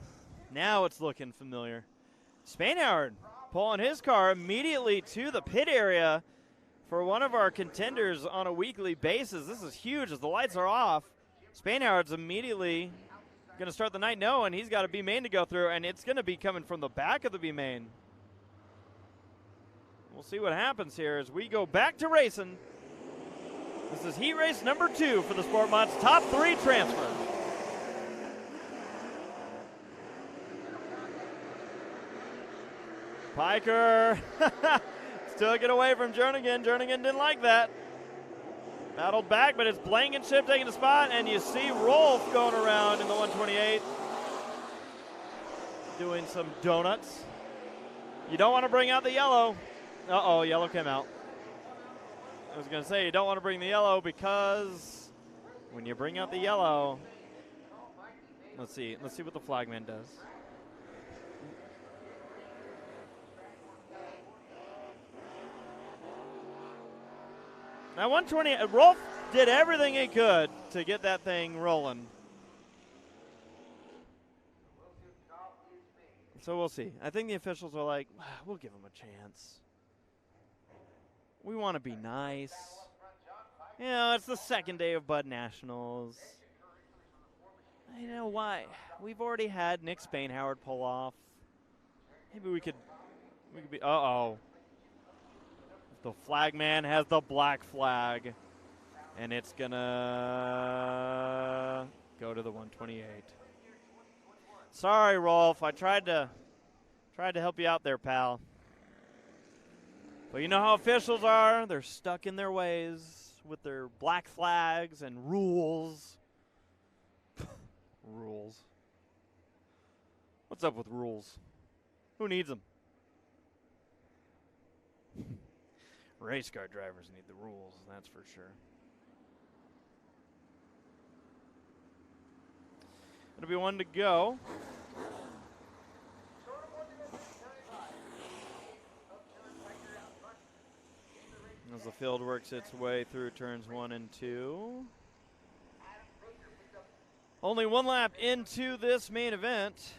Now it's looking familiar. Spainhard pulling his car immediately to the pit area for one of our contenders on a weekly basis. This is huge as the lights are off. Spainhard's immediately going to start the night knowing he's got a B main to go through, and it's going to be coming from the back of the B main. We'll see what happens here as we go back to racing. This is heat race number 2 for the Sport Mods top 3 transfer. Piker still get away from Jernigan. Jernigan didn't like that. Battled back, but it's Blankenship taking the spot, and you see Rolfe going around in the 128 doing some donuts. You don't want to bring out the yellow. Uh-oh, yellow came out. I was going to say you don't want to bring the yellow because when you bring out the yellow, let's see what the flagman does. Now 120, Rolfe did everything he could to get that thing rolling. So we'll see. I think the officials are like, we'll give him a chance. We want to be nice. You know, it's the second day of Bud Nationals. You know why? We've already had Nick Spainhard pull off. Maybe we could be, uh-oh. The flagman has the black flag, and it's gonna go to the 128. Sorry, Rolfe. I tried to help you out there, pal. But you know how officials are. They're stuck in their ways with their black flags and rules. Rules. What's up with rules? Who needs them? Race car drivers need the rules, that's for sure. It'll be 1 to go. As the field works its way through turns 1 and 2. Only 1 lap into this main event.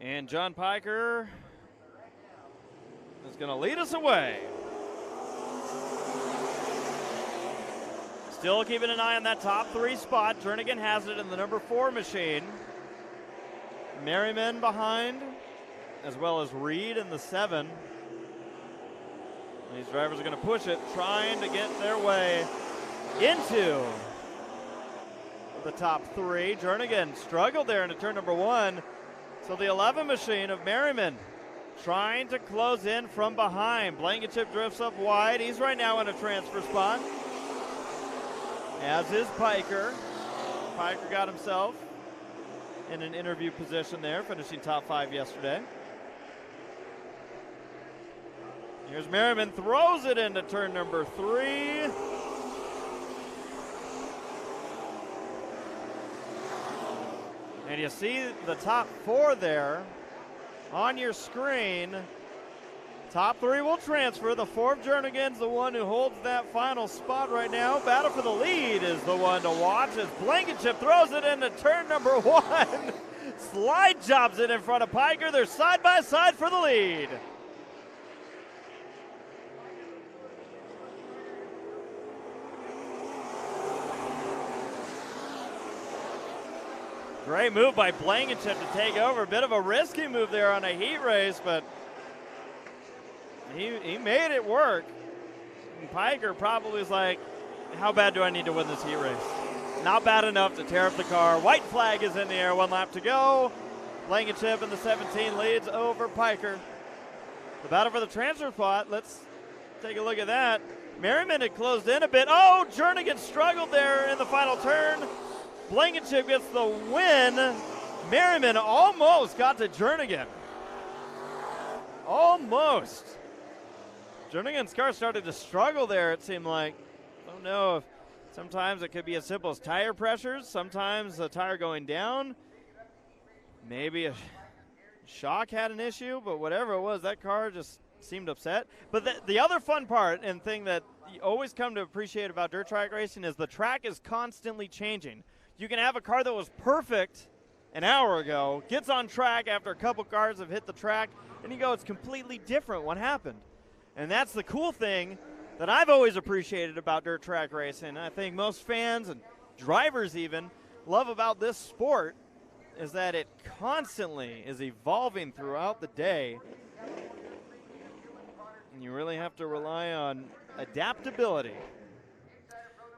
And John Piker is going to lead us away. Still keeping an eye on that top 3 spot. Jernigan has it in the number 4 machine. Merriman behind, as well as Reed in the 7. These drivers are going to push it, trying to get their way into the top 3. Jernigan struggled there into turn number 1. So the 11 machine of Merriman trying to close in from behind. Blankenship drifts up wide. He's right now in a transfer spot, as is Piker. Piker got himself in an interview position there, finishing top 5 yesterday. Here's Merriman, throws it into turn number 3. And you see the top 4 there on your screen. Top 3 will transfer. The 4 of Jernigan's the one who holds that final spot right now. Battle for the lead is the one to watch as Blankenship throws it into turn number 1. Slide jobs it in front of Piker. They're side by side for the lead. Great move by Blankenship to take over. A bit of a risky move there on a heat race, but he made it work. And Piker probably was like, how bad do I need to win this heat race? Not bad enough to tear up the car. White flag is in the air, 1 lap to go. Blankenship in the 17 leads over Piker. The battle for the transfer spot, let's take a look at that. Merriman had closed in a bit. Oh, Jernigan struggled there in the final turn. Blankenship gets the win. Merriman almost got to Jernigan. Almost. Jernigan's car started to struggle there, it seemed like. I don't know if sometimes it could be as simple as tire pressures, sometimes a tire going down. Maybe a shock had an issue, but whatever it was, that car just seemed upset. But the other fun part and thing that you always come to appreciate about dirt track racing is the track is constantly changing. You can have a car that was perfect an hour ago, gets on track after a couple cars have hit the track, and you go, it's completely different. What happened? And that's the cool thing that I've always appreciated about dirt track racing. I think most fans and drivers even love about this sport is that it constantly is evolving throughout the day. And you really have to rely on adaptability.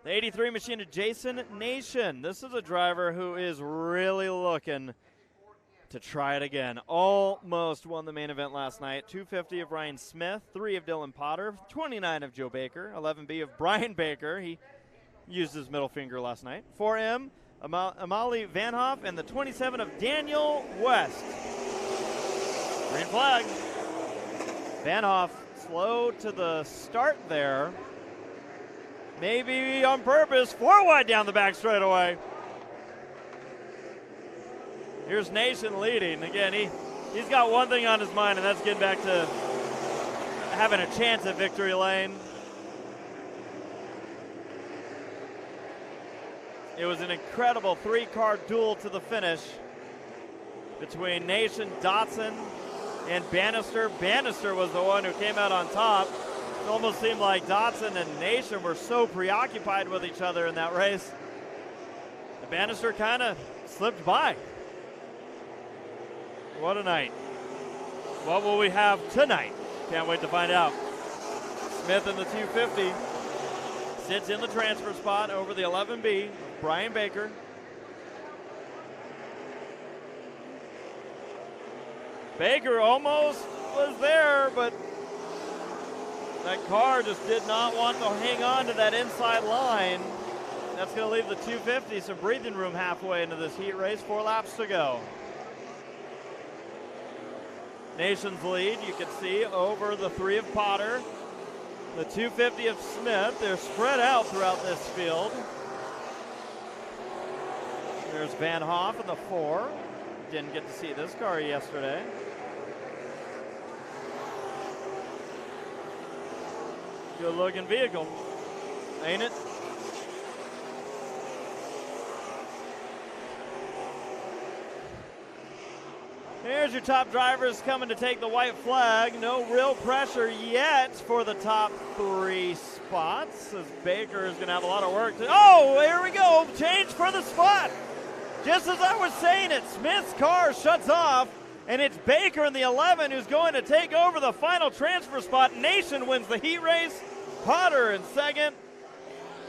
The 83 machine of Jason Nation. This is a driver who is really looking to try it again. Almost won the main event last night. 250 of Ryan Smith, 3 of Dylan Potter, 29 of Joe Baker, 11B of Brian Baker. He used his middle finger last night. 4M, Amali Vanhoff, and the 27 of Daniel West. Green flag. Vanhoff slow to the start there. Maybe on purpose. 4 wide down the back straightaway. Here's Nation leading. Again, he's got one thing on his mind, and that's getting back to having a chance at victory lane. It was an incredible 3-car duel to the finish between Nation, Dotson, and Bannister. Bannister was the one who came out on top. It almost seemed like Dotson and Nation were so preoccupied with each other in that race. And Bannister kind of slipped by. What a night. What will we have tonight? Can't wait to find out. Smith in the 250 sits in the transfer spot over the 11B. Brian Baker. Baker almost was there, but that car just did not want to hang on to that inside line. That's going to leave the 250 some breathing room halfway into this heat race. 4 laps to go. Nation's lead, you can see, over the 3 of Potter. The 250 of Smith. They're spread out throughout this field. There's Van Hoff in the 4. Didn't get to see this car yesterday. Good looking vehicle, ain't it? Here's your top drivers coming to take the white flag. No real pressure yet for the top 3 spots, as Baker is going to have a lot of work to. Oh, here we go. Change for the spot. Just as I was saying it, Smith's car shuts off, and it's Baker in the 11 who's going to take over the final transfer spot. Nation wins the heat race. Potter in second.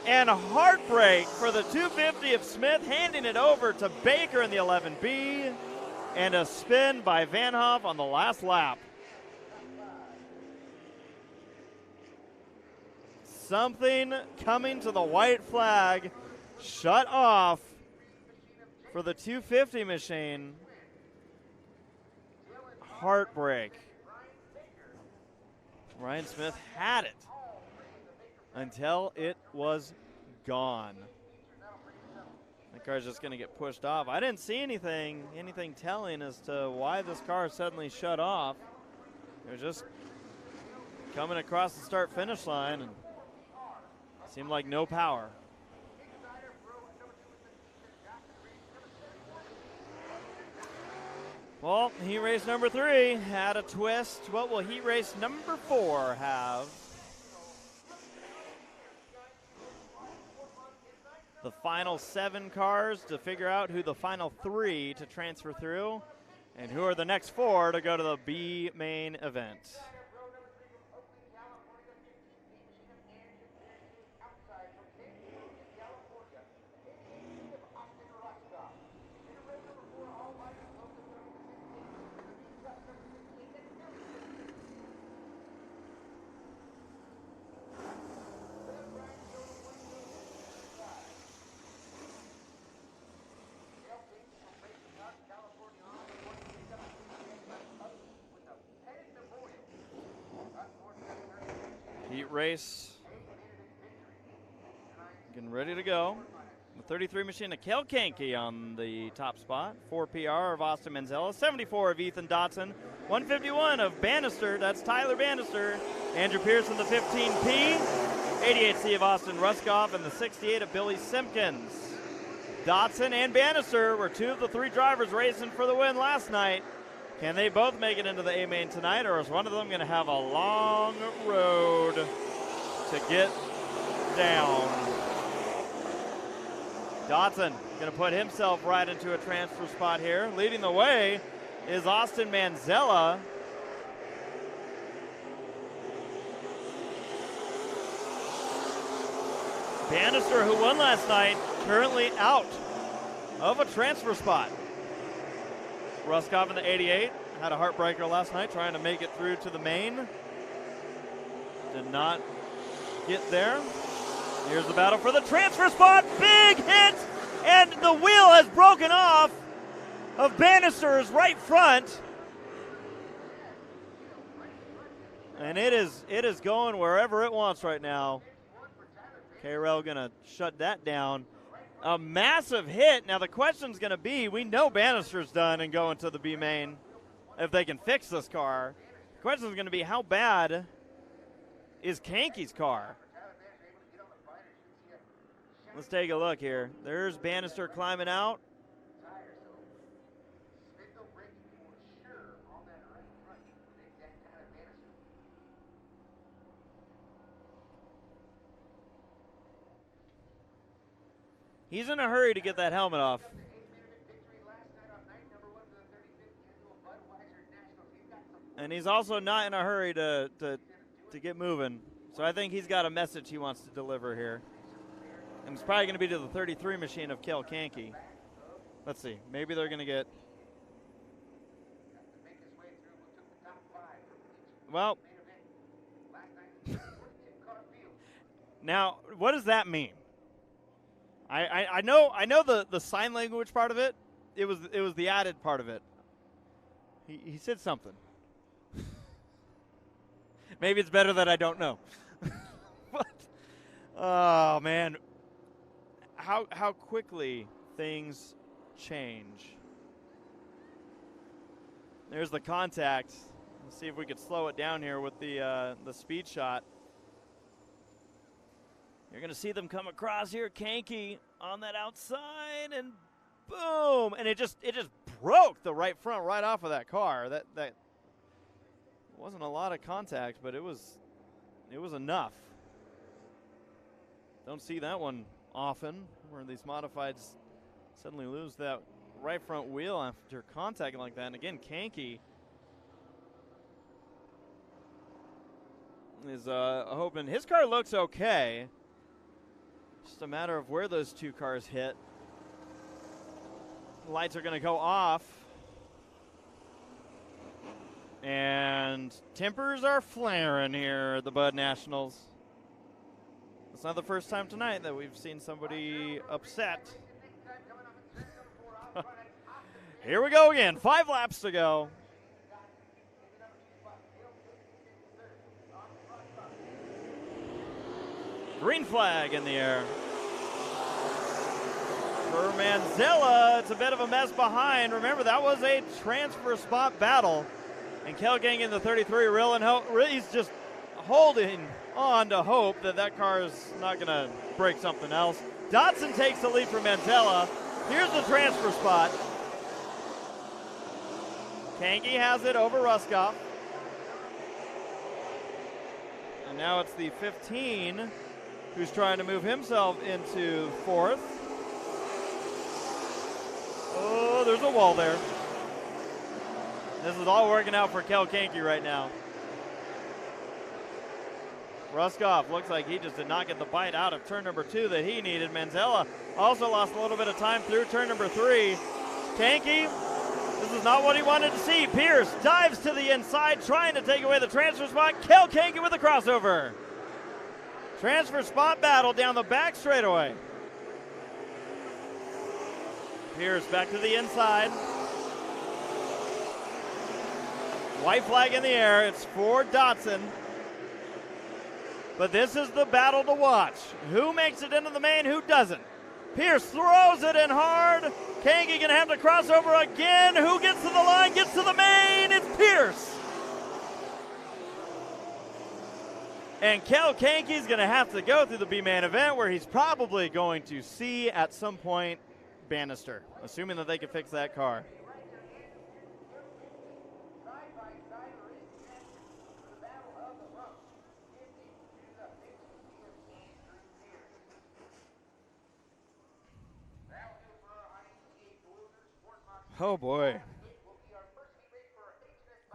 And a heartbreak for the 250 of Smith, handing it over to Baker in the 11B. And a spin by Van Hoff on the last lap. Something coming to the white flag. Shut off for the 250 machine. Heartbreak. Ryan Smith had it until it was gone. The car's just going to get pushed off. I didn't see anything telling as to why this car suddenly shut off. It was just coming across the start-finish line and seemed like no power. Well, heat race number 3 had a twist. What will heat race number 4 have? the final 7 cars to figure out who the final 3 to transfer through and who are the next 4 to go to the B main event. Heat race, getting ready to go. The 33 machine of Kel Kahnke on the top spot. 4 PR of Austin Manzella, 74 of Ethan Dotson, 151 of Bannister, that's Tyler Bannister. Andrew Pearson, the 15P, 88C of Austin Ruskoff, and the 68 of Billy Simpkins. Dotson and Bannister were 2 of the 3 drivers racing for the win last night. Can they both make it into the A main tonight, or is one of them going to have a long road to get down? Dotson going to put himself right into a transfer spot here. Leading the way is Austin Manzella. Bannister, who won last night, currently out of a transfer spot. Ruskoff in the 88 had a heartbreaker last night trying to make it through to the main. Did not get there. Here's the battle for the transfer spot. Big hit, and the wheel has broken off of Bannister's right front. And it is going wherever it wants right now. KRL gonna shut that down. A massive hit. Now the question's going to be, we know Bannister's done and going to the B main if they can fix this car. The question's going to be, how bad is Kahnke's car? Let's take a look here. There's Bannister climbing out. He's in a hurry to get that helmet off. And he's also not in a hurry to get moving. So I think he's got a message he wants to deliver here. And it's probably going to be to the 33 machine of Kel Kahnke. Let's see. Maybe they're going to get... Well... Now, what does that mean? I know the sign language part of it. It was the added part of it. He said something. Maybe it's better that I don't know. But oh man, how quickly things change. There's the contact. Let's see if we could slow it down here with the speed shot. You're going to see them come across here. Kahnke on that outside, and boom! And it just broke the right front right off of that car. That wasn't a lot of contact, but it was enough. Don't see that one often, where these modifieds suddenly lose that right front wheel after contact like that. And again, Kahnke is hoping his car looks okay. Just a matter of where those 2 cars hit. Lights are going to go off. And tempers are flaring here at the Bud Nationals. It's not the first time tonight that we've seen somebody upset. Here we go again. 5 laps to go. Green flag in the air. For Manzella, it's a bit of a mess behind. Remember, that was a transfer spot battle. And Kel Kahnke in the 33, he's just holding on to hope that car is not going to break something else. Dotson takes the lead from Manzella. Here's the transfer spot. Kahnke has it over Ruskoff. And now it's the 15 who's trying to move himself into 4th. Oh, there's a wall there. This is all working out for Kel Kahnke right now. Ruskoff looks like he just did not get the bite out of turn number 2 that he needed. Manzella also lost a little bit of time through turn number 3. Kahnke, this is not what he wanted to see. Pierce dives to the inside, trying to take away the transfer spot. Kel Kahnke with the crossover. Transfer spot battle down the back straightaway. Pierce back to the inside. White flag in the air. It's for Dotson. But this is the battle to watch. Who makes it into the main, who doesn't? Pierce throws it in hard. Kahnke gonna have to cross over again. Who gets to the line, gets to the main? It's Pierce. And Kel Kahnke's gonna have to go through the B-main event where he's probably going to see at some point Bannister, assuming that they can fix that car. Oh boy.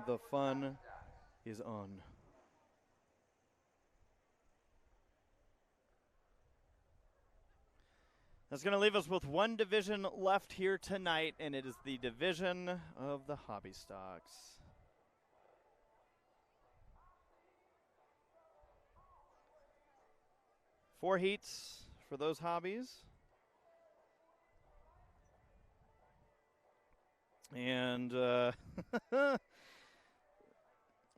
The fun is on. That's going to leave us with one division left here tonight, and it is the division of the hobby stocks. Four heats for those hobbies. And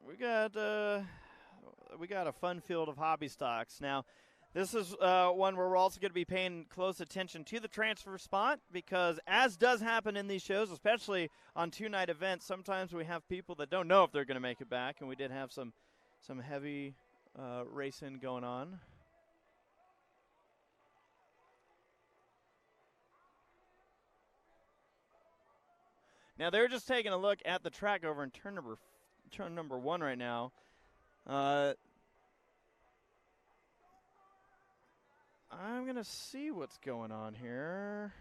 we got a fun field of hobby stocks. Now, this is one where we're also going to be paying close attention to the transfer spot because, as does happen in these shows, especially on two-night events, sometimes we have people that don't know if they're going to make it back, and we did have some heavy racing going on. Now they're just taking a look at the track over in turn number 1 right now. I'm going to see what's going on here.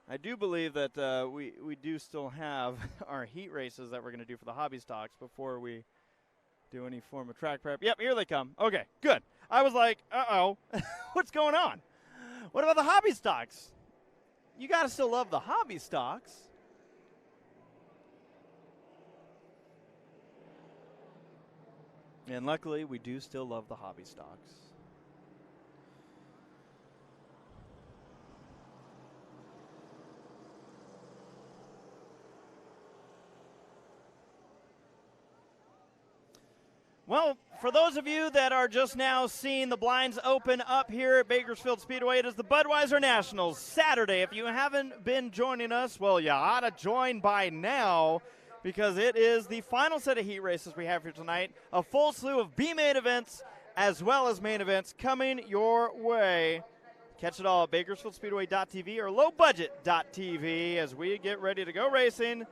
I do believe that we do still have our heat races that we're going to do for the hobby stocks before we do any form of track prep. Yep, here they come. Okay, good. I was like, uh-oh, what's going on? What about the hobby stocks? You got to still love the hobby stocks. And luckily, we do still love the hobby stocks. Well, for those of you that are just now seeing the blinds open up here at Bakersfield Speedway, it is the Budweiser Nationals Saturday. If you haven't been joining us, well, you ought to join by now because it is the final set of heat races we have here tonight. A full slew of B-main events as well as main events coming your way. Catch it all at BakersfieldSpeedway.tv or LowBudget.tv as we get ready to go racing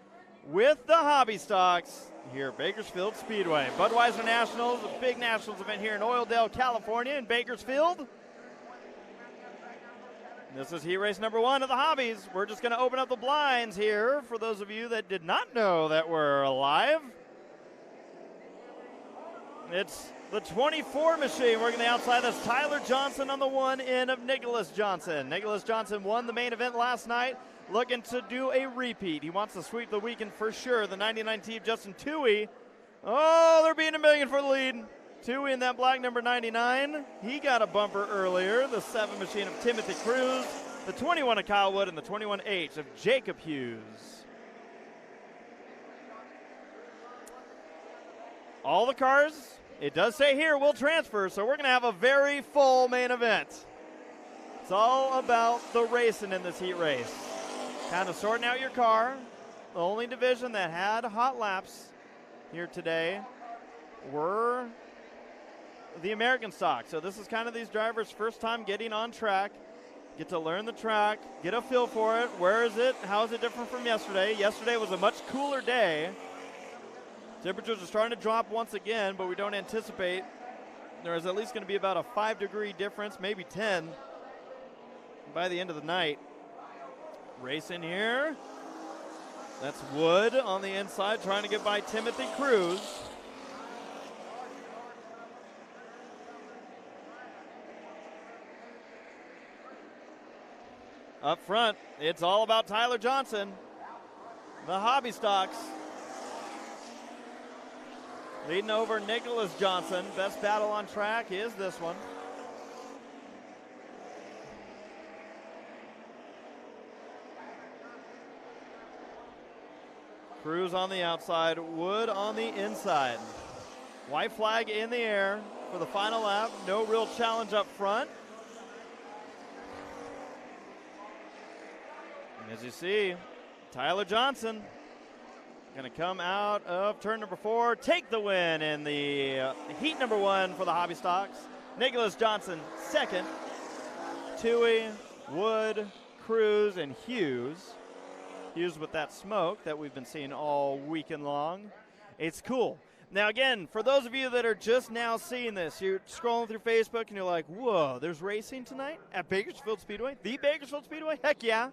with the hobby stocks here at Bakersfield Speedway. Budweiser Nationals, a big Nationals event here in Oildale, California, in Bakersfield. This is heat race number 1 of the hobbies. We're just going to open up the blinds here for those of you that did not know that we're live. It's the 24 machine working the outside. That's Tyler Johnson on the 1 in of Nicholas Johnson. Nicholas Johnson won the main event last night, looking to do a repeat. He wants to sweep the weekend for sure. The 99 team, Justin Toohey. Oh, they're beating a million for the lead. Toohey in that black number 99. He got a bumper earlier. The 7 machine of Timothy Cruz. The 21 of Kyle Wood and the 21H of Jacob Hughes. All the cars, it does say here, will transfer, so we're going to have a very full main event. It's all about the racing in this heat race. Kind of sorting out your car. The only division that had hot laps here today were the American stock. So this is kind of these drivers' first time getting on track. get to learn the track, get a feel for it. Where is it? How is it different from yesterday? Yesterday was a much cooler day. Temperatures are starting to drop once again, but we don't anticipate there is at least going to be about a 5-degree difference, maybe 10 by the end of the night. Racing here. That's Wood on the inside trying to get by Timothy Cruz. Up front, it's all about Tyler Johnson, the Hobby Stocks. Leading over Nicholas Johnson. Best battle on track is this one. Cruz on the outside, Wood on the inside. White flag in the air for the final lap. No real challenge up front. And as you see, Tyler Johnson going to come out of turn number 4, take the win in the heat number 1 for the Hobby Stocks. Nicholas Johnson second. Tui, Wood, Cruz, and Hughes. Hughes with that smoke that we've been seeing all weekend long. It's cool. Now again, for those of you that are just now seeing this, you're scrolling through Facebook and you're like, whoa, there's racing tonight at Bakersfield Speedway? The Bakersfield Speedway? Heck yeah.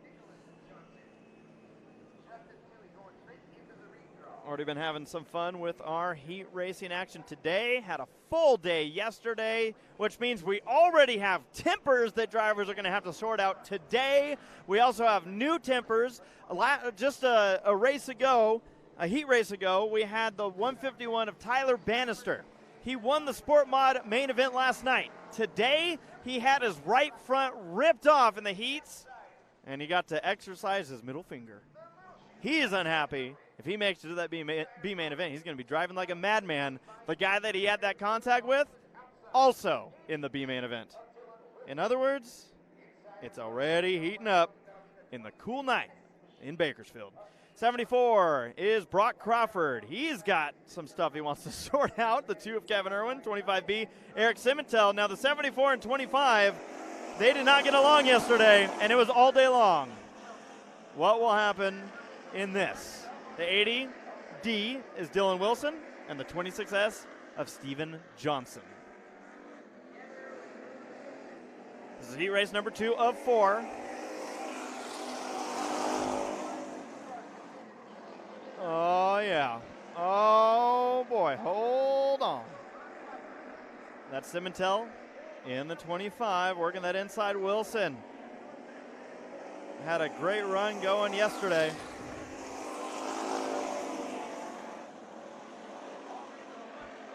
Already been having some fun with our heat racing action today. Had a full day yesterday, which means we already have tempers that drivers are going to have to sort out today. We also have new tempers. Just a race ago, a heat race ago, we had the 151 of Tyler Bannister. He won the Sport Mod main event last night. Today, he had his right front ripped off in the heats, and he got to exercise his middle finger. He is unhappy. If he makes it to that B main event, he's going to be driving like a madman. The guy that he had that contact with, also in the B main event. In other words, it's already heating up in the cool night in Bakersfield. 74 is Brock Crawford. He's got some stuff he wants to sort out. The 2 of Kevin Irwin, 25B, Eric Simontel. Now the 74 and 25, they did not get along yesterday, and it was all day long. What will happen in this? The 80D is Dylan Wilson, and the 26S of Steven Johnson. This is heat race number 2 of 4. Oh, yeah. Oh, boy. Hold on. That's Simontel in the 25, working that inside Wilson. Had a great run going yesterday.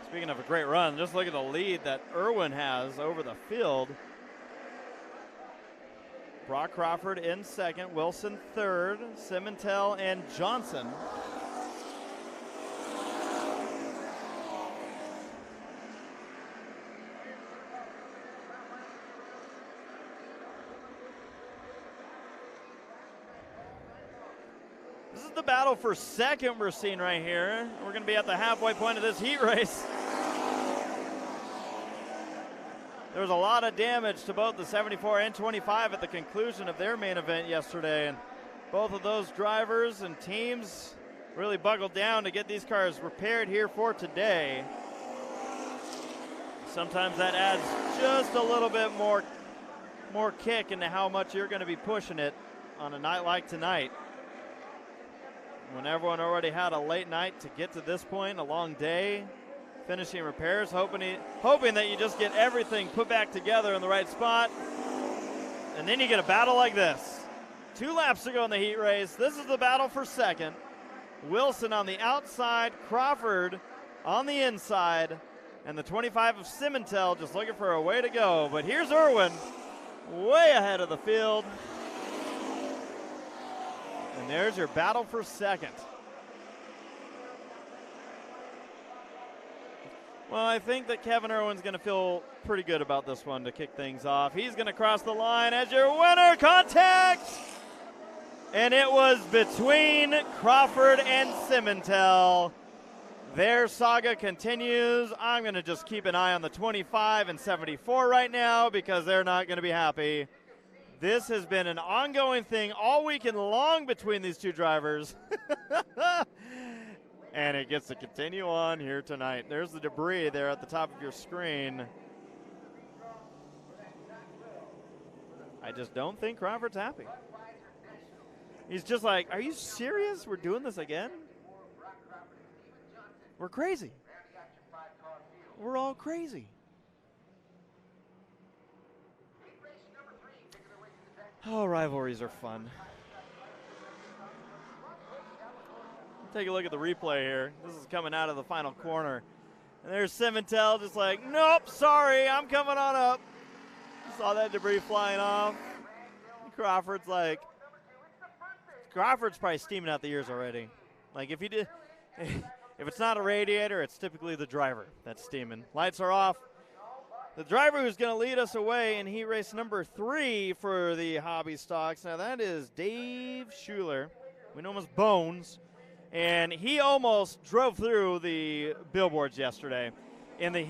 Speaking of a great run, just look at the lead that Irwin has over the field. Brock Crawford in second, Wilson third, Simontel and Johnson. This is the battle for second we're seeing right here. We're going to be at the halfway point of this heat race. There was a lot of damage to both the 74 and 25 at the conclusion of their main event yesterday, and both of those drivers and teams really buckled down to get these cars repaired here for today. Sometimes that adds just a little bit more kick into how much you're going to be pushing it on a night like tonight. When everyone already had a late night to get to this point, a long day, finishing repairs, hoping that you just get everything put back together in the right spot, and then you get a battle like this. 2 laps to go in the heat race. This is the battle for second. Wilson on the outside, Crawford on the inside, and the 25 of Simontel just looking for a way to go. But here's Irwin, way ahead of the field. And there's your battle for second. Well, I think that Kevin Irwin's going to feel pretty good about this one to kick things off. He's going to cross the line as your winner. Contact! And it was between Crawford and Simontel. Their saga continues. I'm going to just keep an eye on the 25 and 74 right now because they're not going to be happy. This has been an ongoing thing all weekend long between these two drivers. And it gets to continue on here tonight. There's the debris there at the top of your screen. I just don't think Crawford's happy. He's just like, are you serious? We're doing this again? We're crazy. We're all crazy. Oh, rivalries are fun. Take a look at the replay here. This is coming out of the final corner. And there's Simmental just like, nope, sorry, I'm coming on up. Saw that debris flying off. Crawford's probably steaming out the ears already. Like if it's not a radiator, it's typically the driver that's steaming. Lights are off. The driver who's going to lead us away in heat race number 3 for the hobby stocks. Now that is Dave Schuler. We know him as Bones. And he almost drove through the billboards yesterday in the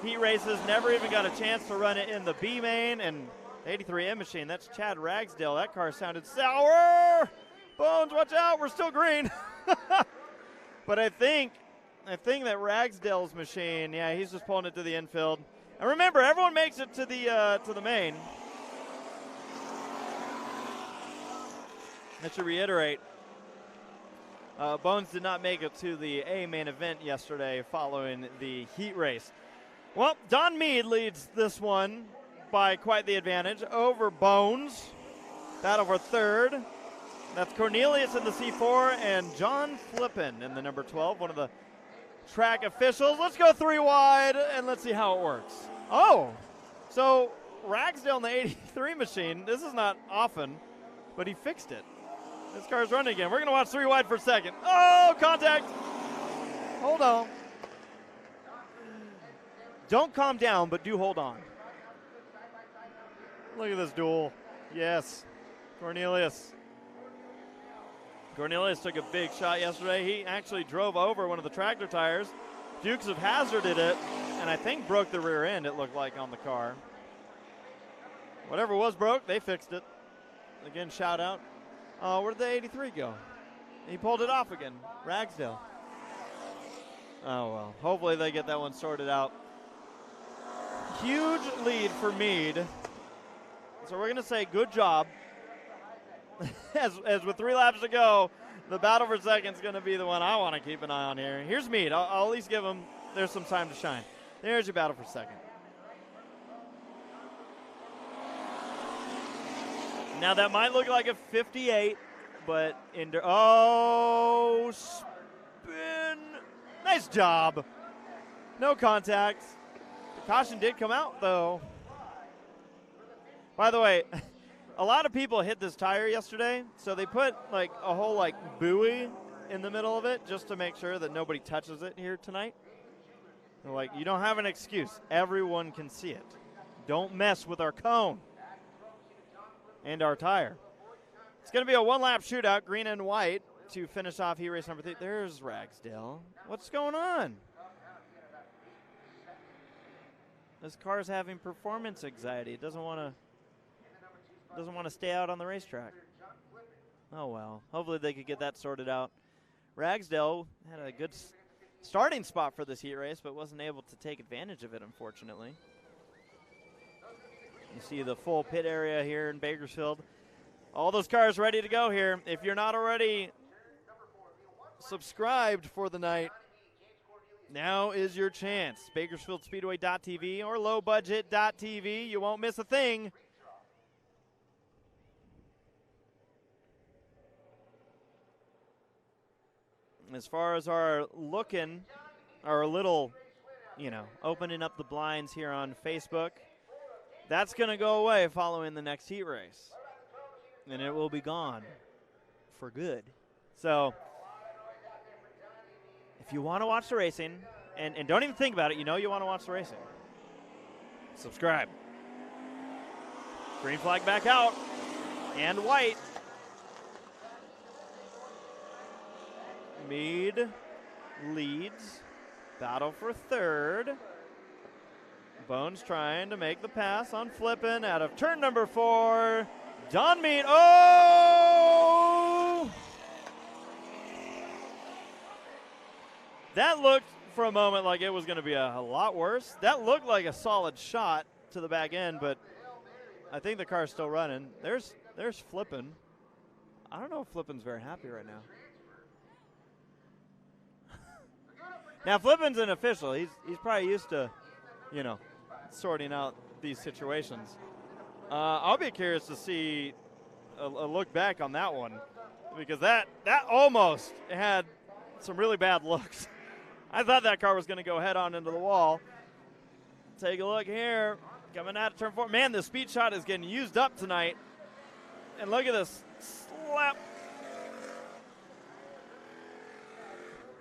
heat races. Never even got a chance to run it in the B main and the 83M machine. That's Chad Ragsdale. That car sounded sour. Bones, watch out. We're still green. But I think that Ragsdale's machine, yeah, he's just pulling it to the infield. And remember, everyone makes it to the main. I should reiterate. Bones did not make it to the A main event yesterday following the heat race. Well, Don Mead leads this one by quite the advantage over Bones. Battle for third. That's Cornelius in the C4 and John Flippin in the number 12, one of the track officials. Let's go 3 wide and let's see how it works. Oh, so Ragsdale in the 83 machine, this is not often, but he fixed it. This car's running again. We're going to watch 3 wide for a second. Oh, contact. Hold on. Don't calm down, but do hold on. Look at this duel. Yes. Cornelius. Cornelius took a big shot yesterday. He actually drove over one of the tractor tires. Dukes of Hazzard did it, and I think broke the rear end, it looked like, on the car. Whatever was broke, they fixed it. Again, shout out. Where'd the 83 go? He pulled it off again. Ragsdale. Oh, well. Hopefully they get that one sorted out. Huge lead for Meade. So we're going to say good job. as with 3 laps to go, the battle for second is going to be the one I want to keep an eye on here. Here's Meade. I'll at least give him, there's some time to shine. There's your battle for second. Now that might look like a 58, but spin. Nice job. No contact. The caution did come out though. By the way, a lot of people hit this tire yesterday, so they put like a whole buoy in the middle of it just to make sure that nobody touches it here tonight. They're like, you don't have an excuse. Everyone can see it. Don't mess with our cone and our tire. It's going to be a 1-lap shootout, green and white, to finish off heat race number 3. There's Ragsdale. What's going on? This car's having performance anxiety. It doesn't want to stay out on the racetrack. Oh well. Hopefully they could get that sorted out. Ragsdale had a good starting spot for this heat race, but wasn't able to take advantage of it, unfortunately. You see the full pit area here in Bakersfield. All those cars ready to go here. If you're not already subscribed for the night, now is your chance. BakersfieldSpeedway.tv or lowbudget.tv. You won't miss a thing. As far as our little, opening up the blinds here on Facebook, that's going to go away following the next heat race. And it will be gone for good. So, if you want to watch the racing, and don't even think about it, you want to watch the racing, subscribe. Green flag back out, and white. Meade leads. Battle for third. Bones trying to make the pass on Flippin out of turn number 4. Don Mead. Oh! That looked for a moment like it was going to be a lot worse. That looked like a solid shot to the back end, but I think the car's still running. There's Flippin. I don't know if Flippin's very happy right now. Now, Flippin's an official. He's probably used to, sorting out these situations. I'll be curious to see a look back on that one, because that almost had some really bad looks. I thought that car was going to go head on into the wall. Take a look here. Coming out of turn 4. Man, the speed shot is getting used up tonight. And look at this slap.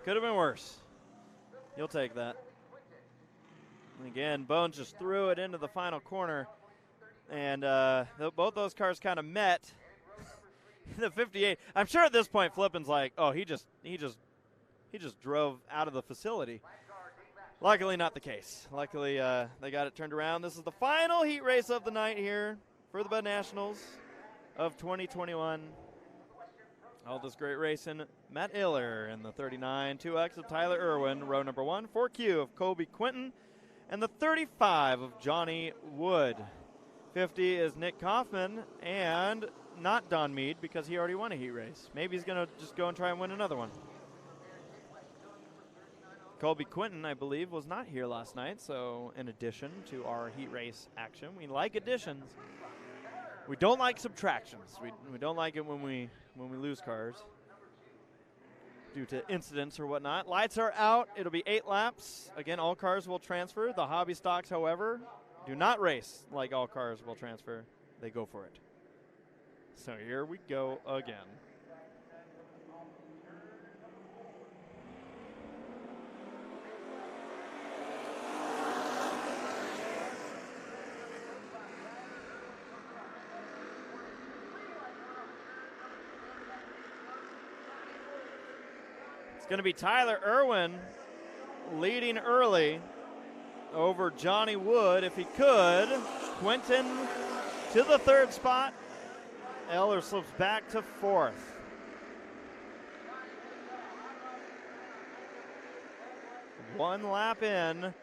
Could have been worse. You'll take that. And again, Bones just threw it into the final corner. And both those cars kind of met. The 58. I'm sure at this point Flippin's like, oh, he just drove out of the facility. Luckily not the case. Luckily they got it turned around. This is the final heat race of the night here for the Bud Nationals of 2021. All this great racing. Matt Iller in the 39, 2X of Tyler Irwin, row number 1, 4Q of Colby Quinton, and the 35 of Johnny Wood. 50 is Nick Kaufman, and not Don Mead because he already won a heat race. Maybe he's going to just go and try and win another one. Colby Quinton, I believe, was not here last night, so in addition to our heat race action, we like additions. We don't like subtractions. We don't like it when we lose cars due to incidents or whatnot. Lights are out. It'll be 8 laps. Again, all cars will transfer. The hobby stocks, however, do not race like all cars will transfer. They go for it. So here we go again. Going to be Tyler Irwin leading early over Johnny Wood if he could. Quinton to the 3rd spot. Eller slips back to 4th. One lap in,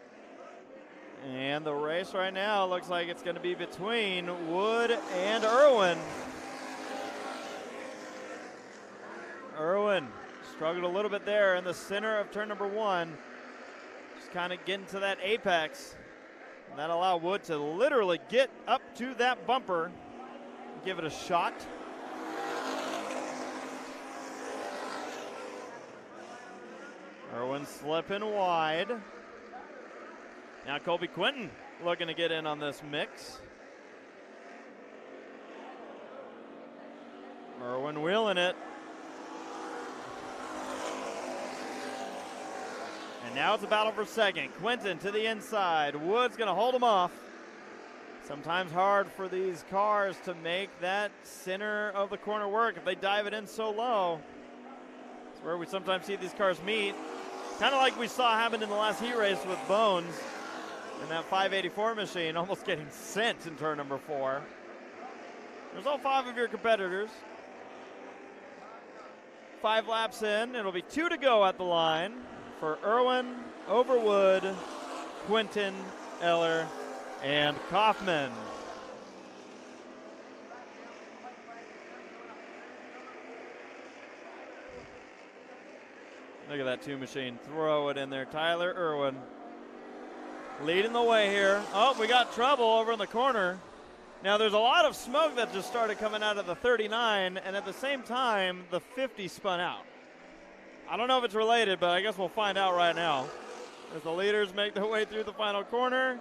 and the race right now looks like it's going to be between Wood and Irwin. Irwin struggled a little bit there in the center of turn number 1. Just kind of getting to that apex. And that allowed Wood to literally get up to that bumper and give it a shot. Irwin slipping wide. Now Colby Quinton looking to get in on this mix. Irwin wheeling it. And now it's a battle for second. Quinton to the inside. Wood's going to hold him off. Sometimes hard for these cars to make that center of the corner work if they dive it in so low. It's where we sometimes see these cars meet. Kind of like we saw happen in the last heat race with Bones and that 584 machine almost getting sent in turn number 4. There's all 5 of your competitors. 5 laps in. It'll be 2 to go at the line for Irwin, Overwood, Quinton, Eller, and Kaufman. Look at that 2 machine. Throw it in there. Tyler Irwin leading the way here. Oh, we got trouble over in the corner. Now there's a lot of smoke that just started coming out of the 39, and at the same time, the 50 spun out. I don't know if it's related, but I guess we'll find out right now as the leaders make their way through the final corner.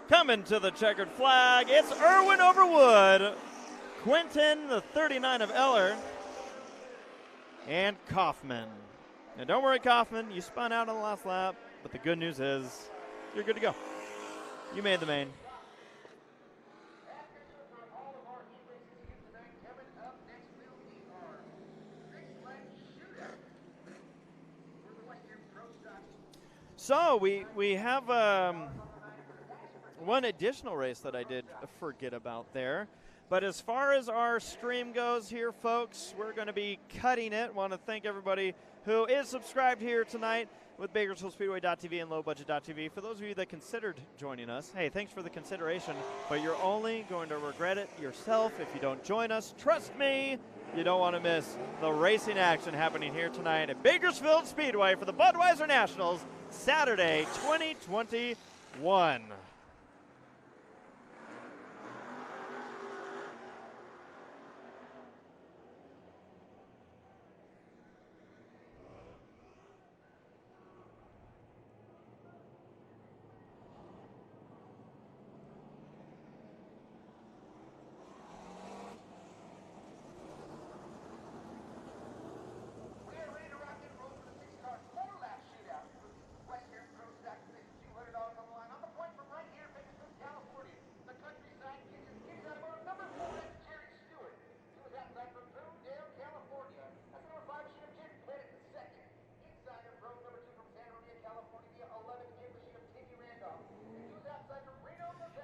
Coming to the checkered flag, it's Irwin over Wood, Quinton, the 39 of Eller, and Kaufman. And don't worry, Kaufman, you spun out on the last lap, but the good news is you're good to go. You made the main. So we have one additional race that I did forget about there. But as far as our stream goes here, folks, we're going to be cutting it. Want to thank everybody who is subscribed here tonight with Bakersfield Speedway.tv and LowBudget.tv. For those of you that considered joining us, hey, thanks for the consideration, but you're only going to regret it yourself if you don't join us. Trust me, you don't want to miss the racing action happening here tonight at Bakersfield Speedway for the Budweiser Nationals, Saturday, 2021.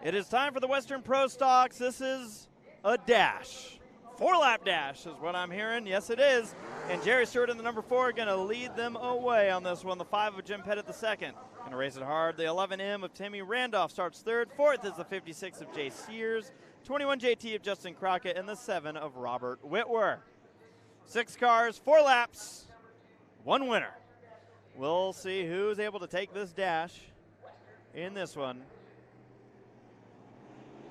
It is time for the Western Pro Stocks. This is a dash. 4-lap dash is what I'm hearing. Yes, it is. And Jerry Stewart in the number 4 going to lead them away on this one. The 5 of Jim Pettit the second. Going to race it hard. The 11M of Timmy Randolph starts third. Fourth is the 56 of Jay Sears. 21 JT of Justin Crockett. And the 7 of Robert Whitwer. 6 cars, 4 laps, 1 winner. We'll see who's able to take this dash in this one.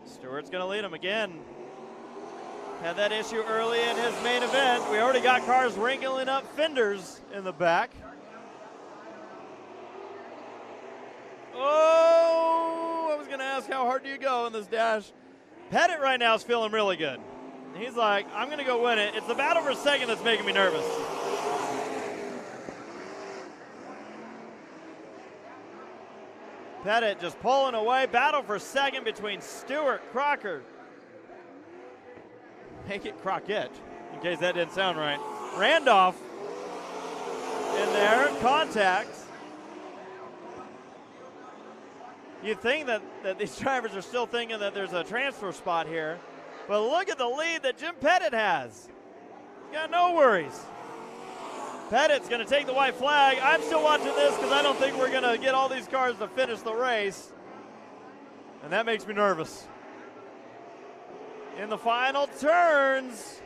Stewart's going to lead him again. Had that issue early in his main event. We already got cars wrinkling up fenders in the back. Oh, I was going to ask how hard do you go in this dash. Pettit right now is feeling really good. He's like, I'm going to go win it. It's the battle for second that's making me nervous. Pettit just pulling away. Battle for second between Stewart, Crocker. Make it Crockett, in case that didn't sound right. Randolph in there. Contact. You'd think that these drivers are still thinking that there's a transfer spot here. But look at the lead that Jim Pettit has. He's got no worries. Pettit's going to take the white flag. I'm still watching this because I don't think we're going to get all these cars to finish the race. And that makes me nervous. In the final turns,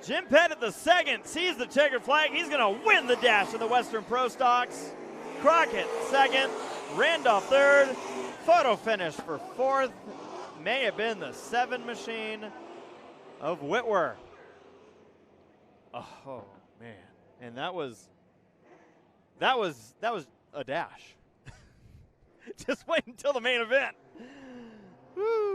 Jim Pettit the second sees the checkered flag. He's going to win the dash in the Western Pro Stocks. Crockett second, Randolph third. Photo finish for fourth. May have been the 7 machine of Whitwer. Oh man. And that was a dash. Just wait until the main event. Woo.